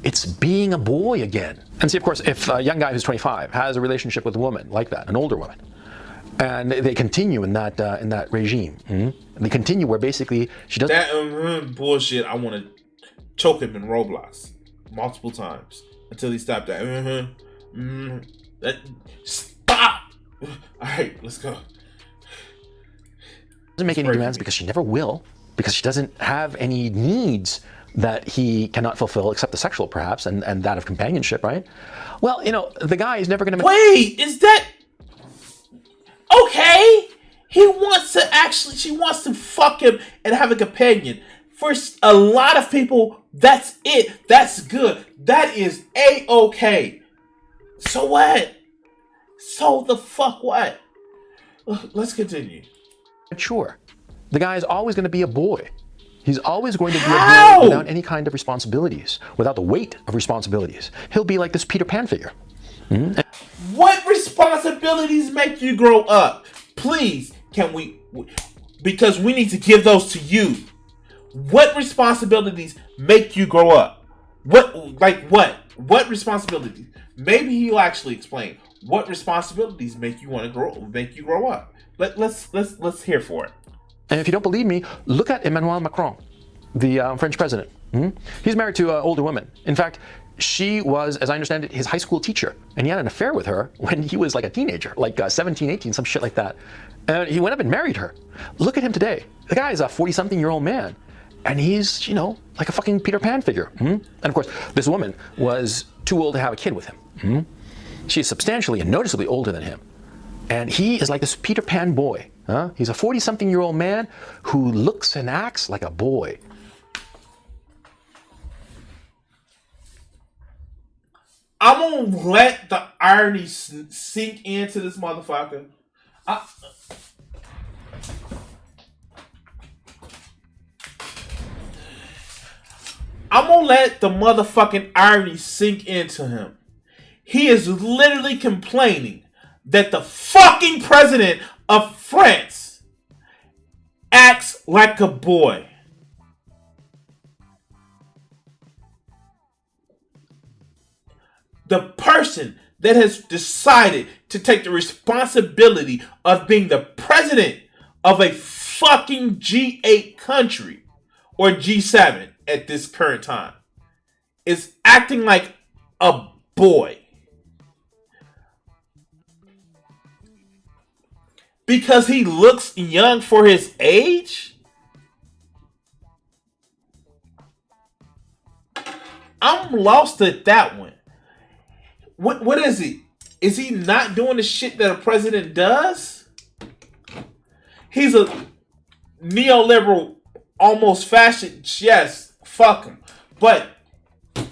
It's being a boy again. And see, of course, if a young guy who's 25 has a relationship with a woman like that, an older woman, and they continue in that regime, and they continue where basically she doesn't. That bullshit. I want to choke him in Roblox multiple times until he stopped that. Stop. All right, let's go. Doesn't make any demands because she never will, because she doesn't have any needs that he cannot fulfill except the sexual, perhaps, and that of companionship, right? Well, the guy is never going to. Wait, is that okay? She wants to fuck him and have a companion. For a lot of people, that's it. That's good. That is A-okay. So what? So the fuck what? Let's continue. Sure. The guy is always going to be a boy. He's always going to be a How? boy without any kind of responsibilities, without the weight of responsibilities. He'll be like this Peter Pan figure. What responsibilities make you grow up? Please, can we? Because we need to give those to you. What responsibilities make you grow up? What responsibilities? Maybe he'll actually explain what responsibilities make you grow up. Let's hear for it. And if you don't believe me, look at Emmanuel Macron, the French president. He's married to an older woman. In fact, she was, as I understand it, his high school teacher. And he had an affair with her when he was like a teenager, like 17, 18, some shit like that. And he went up and married her. Look at him today. The guy is a 40-something-year-old man. And he's, like a fucking Peter Pan figure. And of course, this woman was too old to have a kid with him. She's substantially and noticeably older than him. And he is like this Peter Pan boy. He's a 40-something-year-old man who looks and acts like a boy. I'm gonna let the irony sink into this motherfucker. I'm gonna let the motherfucking irony sink into him. He is literally complaining that the fucking president of France acts like a boy. The person that has decided to take the responsibility of being the president of a fucking G8 country, or G7 at this current time, is acting like a boy. Because he looks young for his age? I'm lost at that one. What is he? Is he not doing the shit that a president does? He's a neoliberal, almost fascist. Yes, fuck him. But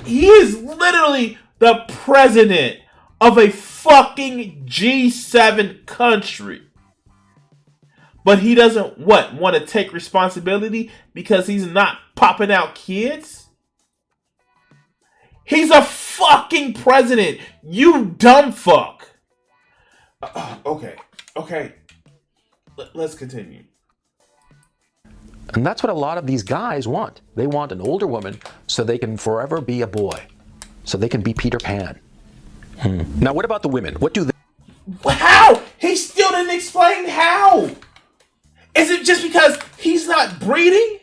he is literally the president of a fucking G7 country. But he doesn't, want to take responsibility because he's not popping out kids? He's a fucking president, you dumb fuck. Okay. Let's continue. And that's what a lot of these guys want. They want an older woman so they can forever be a boy. So they can be Peter Pan. Now, what about the women? What do they... How? He still didn't explain how. Is it just because he's not breeding?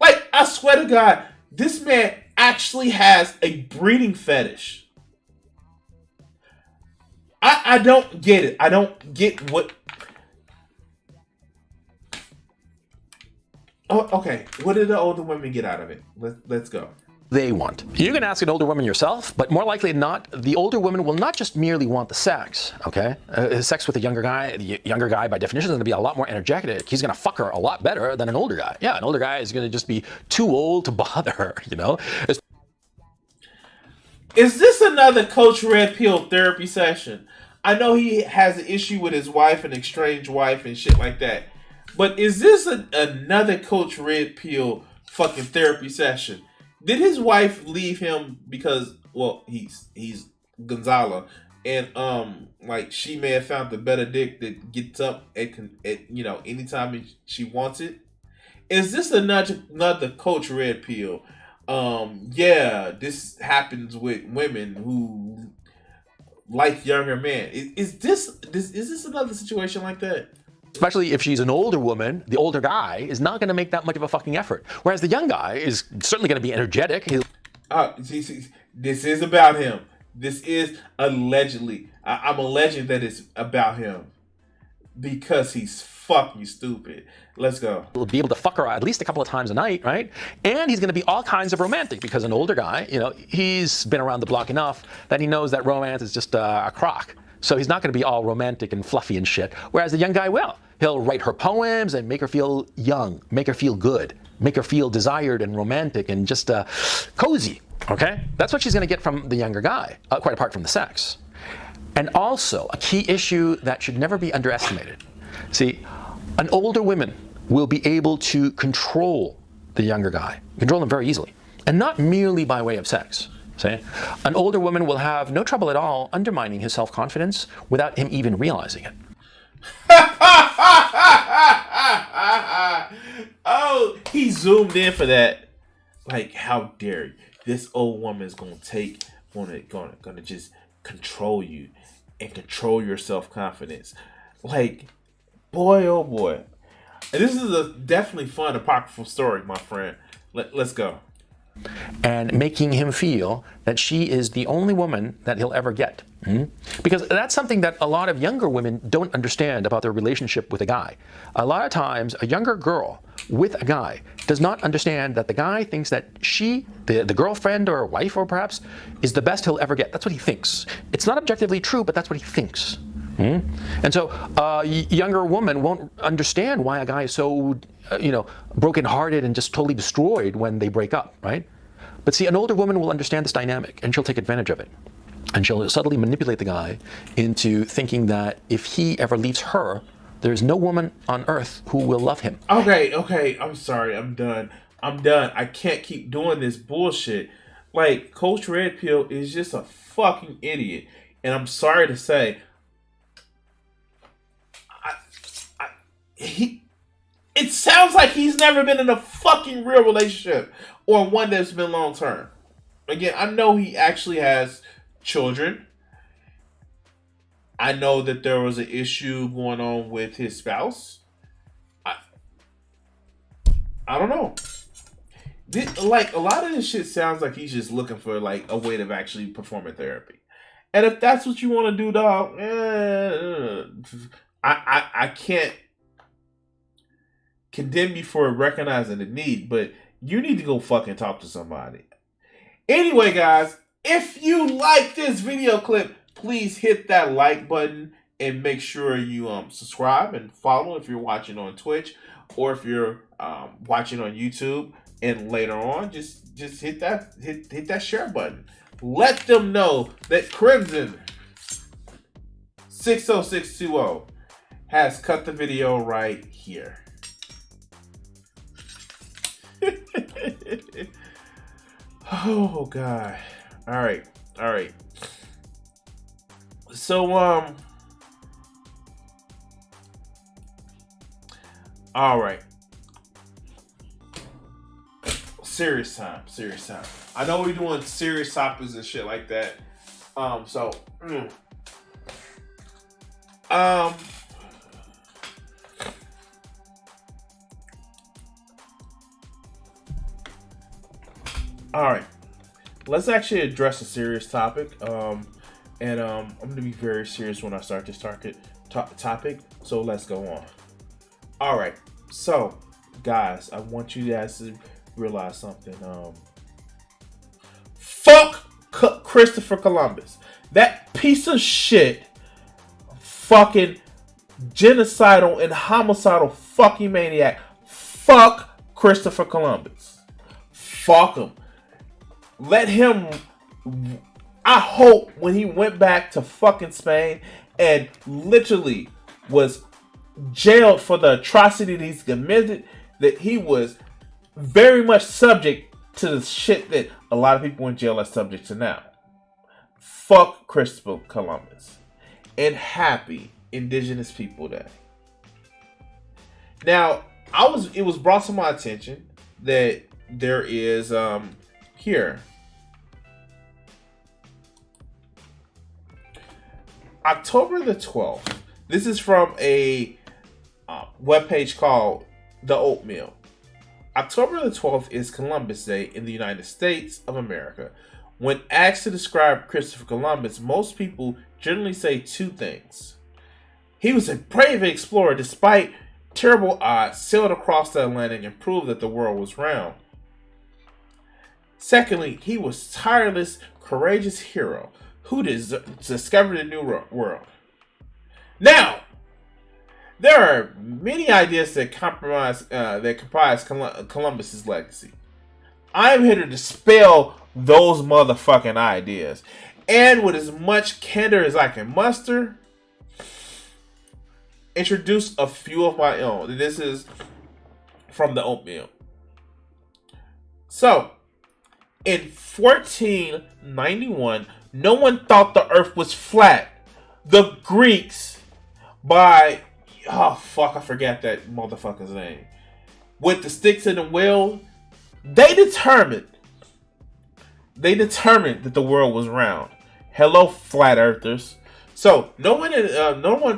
Like, I swear to God, this man actually has a breeding fetish. I don't get it. I don't get what... Oh, okay. What did the older women get out of it? Let's go. They want. You can ask an older woman yourself, but more likely than not, the older woman will not just merely want the sex, okay? Sex with a younger guy, the younger guy by definition is going to be a lot more energetic. He's going to fuck her a lot better than an older guy. Yeah, an older guy is going to just be too old to bother her, Is this another Coach Red Pill therapy session? I know he has an issue with his wife, an estranged wife and shit like that. But is this another Coach Red Pill fucking therapy session? Did his wife leave him because, well, he's Gonzalo, and like she may have found the better dick that gets up at anytime she wants it? Is this another Coach Red Pill? Yeah, this happens with women who like younger men. Is this another situation like that? Especially if she's an older woman, the older guy is not going to make that much of a fucking effort. Whereas the young guy is certainly going to be energetic. This is about him. This is allegedly. I'm alleging that it's about him because he's fucking stupid. Let's go. He'll be able to fuck her at least a couple of times a night, right? And he's going to be all kinds of romantic because an older guy, he's been around the block enough that he knows that romance is just a crock. So he's not going to be all romantic and fluffy and shit. Whereas the young guy will. He'll write her poems and make her feel young, make her feel good, make her feel desired and romantic and just cozy, okay? That's what she's going to get from the younger guy, quite apart from the sex. And also, a key issue that should never be underestimated. See, an older woman will be able to control the younger guy, control him very easily, and not merely by way of sex. See? An older woman will have no trouble at all undermining his self-confidence without him even realizing it. Oh, he zoomed in for that. Like, how dare you? This old woman is gonna just control you and control your self-confidence. Like, boy, oh boy. And this is a definitely fun apocryphal story, my friend. Let's go. And making him feel that she is the only woman that he'll ever get. Because that's something that a lot of younger women don't understand about their relationship with a guy. A lot of times, a younger girl with a guy does not understand that the guy thinks that she, the girlfriend or wife or perhaps, is the best he'll ever get. That's what he thinks. It's not objectively true, but that's what he thinks. And so a younger woman won't understand why a guy is so, brokenhearted and just totally destroyed when they break up, right? But see, an older woman will understand this dynamic, and she'll take advantage of it. And she'll subtly manipulate the guy into thinking that if he ever leaves her, there's no woman on earth who will love him. Okay, I'm sorry, I'm done. I can't keep doing this bullshit. Like, Coach Red Pill is just a fucking idiot. And I'm sorry to say, it sounds like he's never been in a fucking real relationship or one that's been long term. Again, I know he actually has children. I know that there was an issue going on with his spouse. I don't know. Like, a lot of this shit sounds like he's just looking for like a way to actually perform a therapy. And if that's what you want to do, dog, I can't condemn you for recognizing the need, but you need to go fucking talk to somebody. Anyway, guys, if you like this video clip, please hit that like button and make sure you subscribe and follow if you're watching on Twitch or if you're watching on YouTube. And later on, just hit that share button. Let them know that Crimson 60620 has cut the video right here. Oh God. All right. So all right. Serious time. I know we're doing serious topics and shit like that. All right. Let's actually address a serious topic. I'm going to be very serious when I start this topic. So let's go on. All right. So, guys, I want you guys to realize something. Fuck Christopher Columbus. That piece of shit, fucking genocidal and homicidal fucking maniac. Fuck Christopher Columbus. Fuck him. Let him. I hope when he went back to fucking Spain and literally was jailed for the atrocity that he's committed, that he was very much subject to the shit that a lot of people in jail are subject to now. Fuck Christopher Columbus. And happy Indigenous People Day. Now, it was brought to my attention that there is here October the 12th. This is from a webpage called The Oatmeal. October the 12th is Columbus Day in the United States of America. When asked to describe Christopher Columbus, most people generally say two things. He was a brave explorer despite terrible odds, sailed across the Atlantic and proved that the world was round. Secondly, he was a tireless, courageous hero who discovered a new world. Now, there are many ideas that comprise Columbus's legacy. I am here to dispel those motherfucking ideas. and with as much candor as I can muster, introduce a few of my own. And this is from the oatmeal. So, in 1491, no one thought the earth was flat. The Greeks, I forgot that motherfucker's name, with the sticks and the wheel, they determined that the world was round. Hello, flat earthers. So no one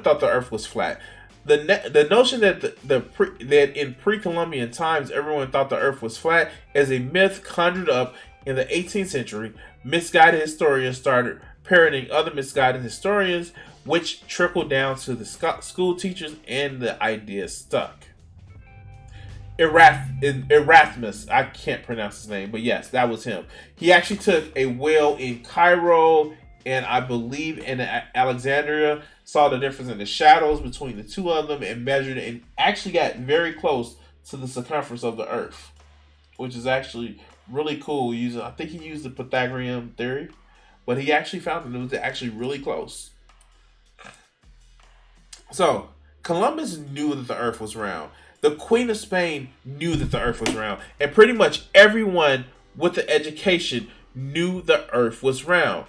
thought the earth was flat. The notion that that in pre-Columbian times everyone thought the earth was flat is a myth conjured up in the 18th century. Misguided historians started parroting other misguided historians, which trickled down to the school teachers, and the idea stuck. Erasmus, I can't pronounce his name, but yes, that was him. He actually took a whale in Cairo and I believe in Alexandria, saw the difference in the shadows between the two of them, and measured it, and actually got very close to the circumference of the earth, which is actually really cool. I think he used the Pythagorean theory, but he actually found that it was actually really close. So, Columbus knew that the earth was round. The Queen of Spain knew that the earth was round. And pretty much everyone with an education knew the earth was round.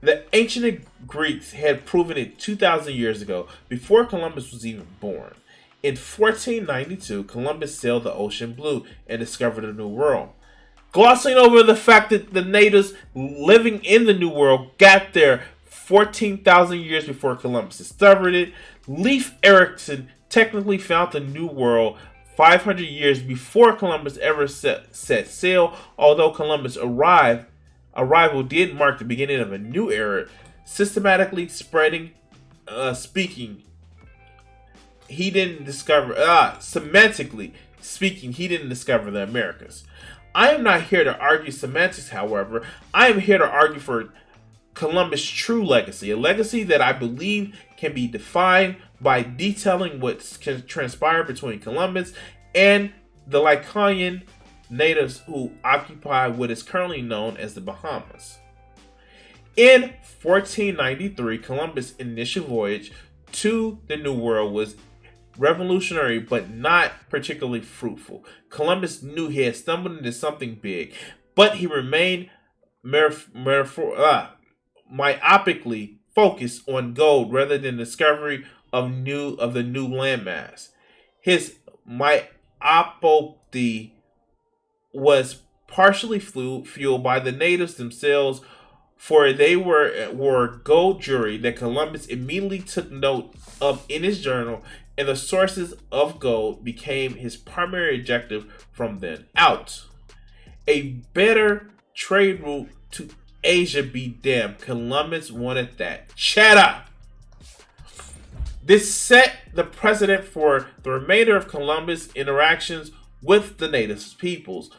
The ancient Greeks had proven it 2,000 years ago, before Columbus was even born. In 1492, Columbus sailed the ocean blue and discovered a new world. Glossing over the fact that the natives living in the New World got there 14,000 years before Columbus discovered it, Leif Erikson technically found the New World 500 years before Columbus ever set sail, although Columbus' arrival did mark the beginning of a new era, systematically speaking, he didn't discover the Americas. I am not here to argue semantics, however. I am here to argue for Columbus' true legacy, a legacy that I believe can be defined by detailing what transpired between Columbus and the Lycaonian natives who occupy what is currently known as the Bahamas. In 1493, Columbus' initial voyage to the New World was revolutionary but not particularly fruitful. Columbus knew he had stumbled into something big, but he remained myopically focused on gold rather than discovery of the new landmass. His myopathy was partially fueled by the natives themselves, for they were gold jewelry that Columbus immediately took note of in his journal, and the sources of gold became his primary objective from then out. A better trade route to Asia be damned. Columbus wanted that. Cheddar! This set the precedent for the remainder of Columbus' interactions with the native peoples.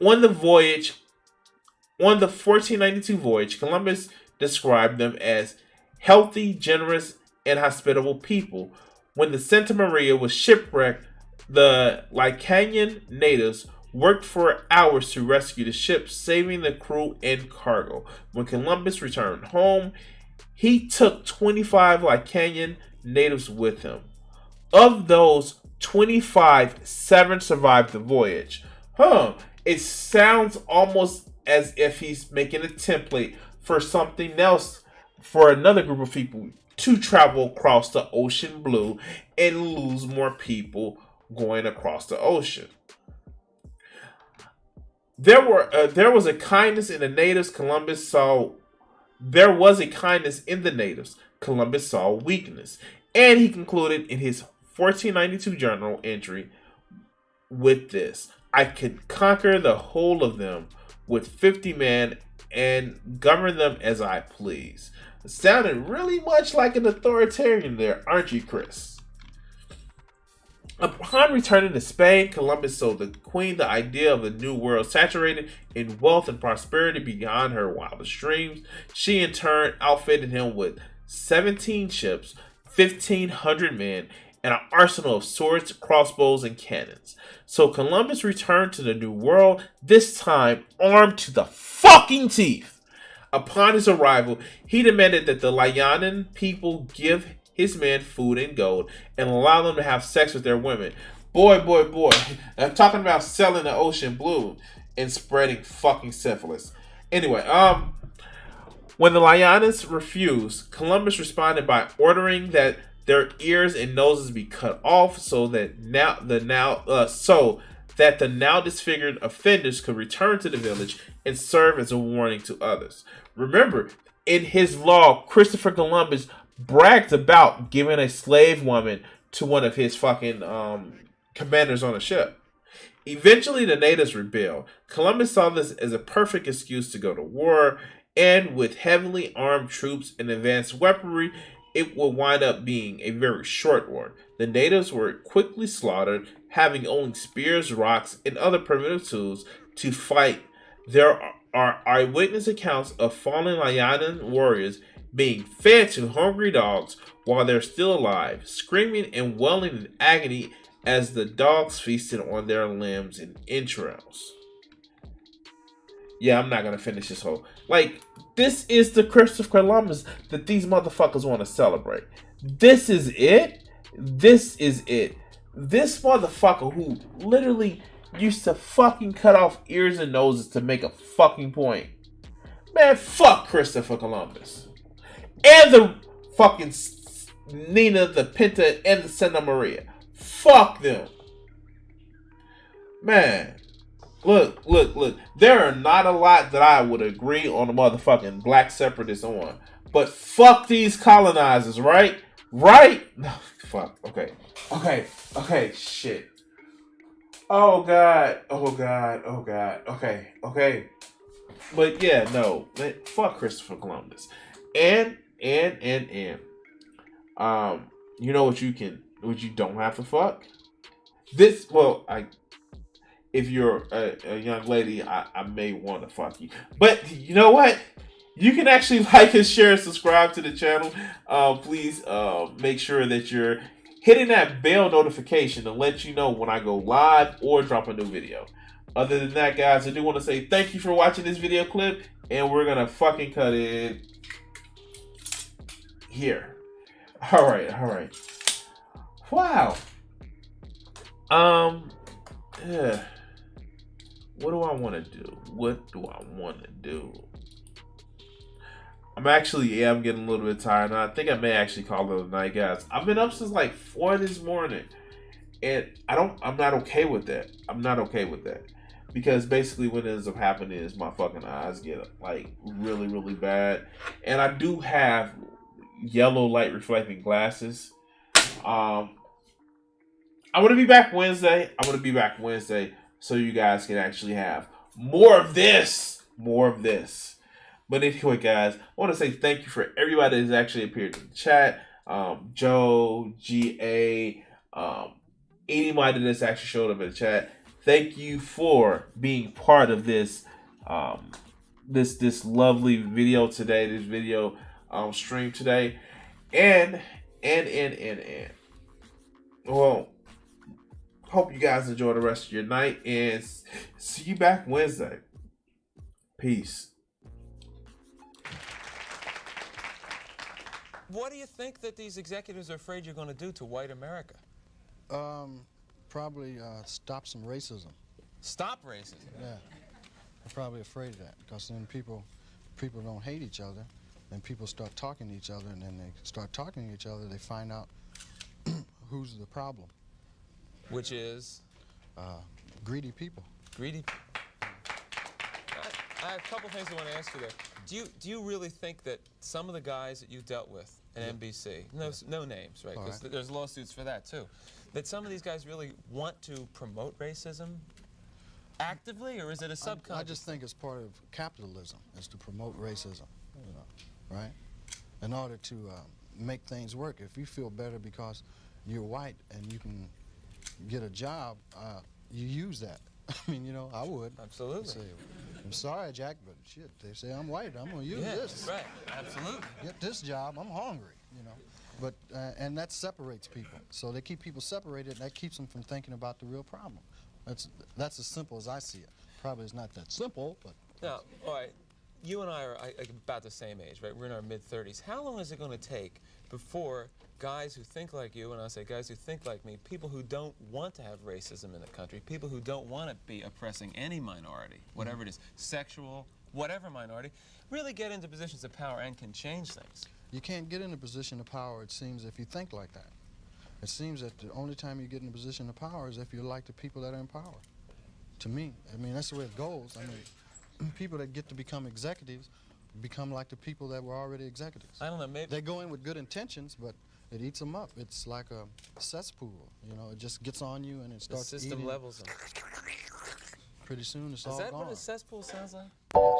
On the 1492 voyage, Columbus described them as healthy, generous, and hospitable people. When the Santa Maria was shipwrecked, the Lycaonian natives worked for hours to rescue the ship, saving the crew and cargo. When Columbus returned home, he took 25 Lycaonian natives with him. Of those 25, 7 survived the voyage. It sounds almost as if he's making a template for something else, for another group of people to travel across the ocean blue and lose more people going across the ocean. There was a kindness in the natives. Columbus saw weakness, and he concluded in his 1492 journal entry with this: I could conquer the whole of them with 50 men and govern them as I please. It sounded really much like an authoritarian there, aren't you, Chris? Upon returning to Spain, Columbus sold the Queen the idea of a new world saturated in wealth and prosperity beyond her wildest dreams. She in turn outfitted him with 17 ships, 1,500 men, and an arsenal of swords, crossbows, and cannons. So Columbus returned to the New World, this time armed to the fucking teeth. Upon his arrival, he demanded that the Layanan people give his men food and gold and allow them to have sex with their women. Boy, boy, boy. I'm talking about selling the ocean blue and spreading fucking syphilis. Anyway, when the Layanans refused, Columbus responded by ordering that their ears and noses be cut off so that the now disfigured offenders could return to the village and serve as a warning to others. Remember, in his law, Christopher Columbus bragged about giving a slave woman to one of his fucking commanders on a ship. Eventually, the natives rebelled. Columbus saw this as a perfect excuse to go to war, and with heavily armed troops and advanced weaponry, it would wind up being a very short war. The natives were quickly slaughtered, having only spears, rocks, and other primitive tools to fight. There are eyewitness accounts of fallen Layanan warriors being fed to hungry dogs while they're still alive, screaming and wailing in agony as the dogs feasted on their limbs and entrails. Yeah, I'm not gonna finish this whole. Like, this is the Christopher Columbus that these motherfuckers want to celebrate. This is it. This is it. This motherfucker who literally used to fucking cut off ears and noses to make a fucking point. Man, fuck Christopher Columbus. And the fucking Nina, the Pinta, and the Santa Maria. Fuck them. Man. Look. There are not a lot that I would agree on the motherfucking black separatists on. But fuck these colonizers, right? Right? No, fuck. Okay. Shit. Oh God. Okay. But yeah, no. Fuck Christopher Columbus. And. You know what you don't have to fuck? If you're a young lady, I may want to fuck you. But you know what? You can actually like and share and subscribe to the channel. Please make sure that you're hitting that bell notification to let you know when I go live or drop a new video. Other than that, guys, I do want to say thank you for watching this video clip. And we're going to fucking cut it here. All right. Wow. Yeah. What do I want to do? I'm getting a little bit tired, and I think I may actually call it a night, guys. I've been up since like 4 this morning, and I'm not okay with that. Because basically what ends up happening is my fucking eyes get like really, really bad, and I do have yellow light reflecting glasses. I'm gonna be back Wednesday. So you guys can actually have more of this. But anyway, guys, I want to say thank you for everybody that's actually appeared in the chat. Joe, GA, anybody that's actually showed up in the chat. Thank you for being part of this this lovely video today, this video stream today. And well, hope you guys enjoy the rest of your night and see you back Wednesday. Peace. What do you think that these executives are afraid you're going to do to white America? Probably stop some racism. Stop racism? Yeah. I'm probably afraid of that because then people don't hate each other, and people start talking to each other, and then they start talking to each other, they find out who's the problem. Which is? Greedy people. Greedy. I have a couple things I want to ask you there. Do you really think that some of the guys that you dealt with at NBC, no names, right? Because there's lawsuits for that too, that some of these guys really want to promote racism actively, or is it a subconscious? I just think it's part of capitalism is to promote racism, right? In order to make things work. If you feel better because you're white and you can get a job, you use that. I mean, I would. Absolutely. Say, I'm sorry, Jack, but shit, they say I'm white. I'm going to use this. Right. Absolutely. Get this job. I'm hungry, But, and that separates people. So they keep people separated, and that keeps them from thinking about the real problem. That's as simple as I see it. Probably it's not that simple, but... Now, all right, you and I are about the same age, right? We're in our mid-30s. How long is it going to take before guys who think like you, and I say guys who think like me, people who don't want to have racism in the country, people who don't want to be oppressing any minority, whatever it is, sexual, whatever minority, really get into positions of power and can change things? You can't get in a position of power, it seems, if you think like that. It seems that the only time you get in a position of power is if you're like the people that are in power. To me, I mean, that's the way it goes. I mean, people that get to become executives become like the people that were already executives. I don't know, maybe... They go in with good intentions, but it eats them up. It's like a cesspool, you know, it just gets on you and it starts the system eating. levels them. Pretty soon it's Is all that gone. what a cesspool sounds like? Yes.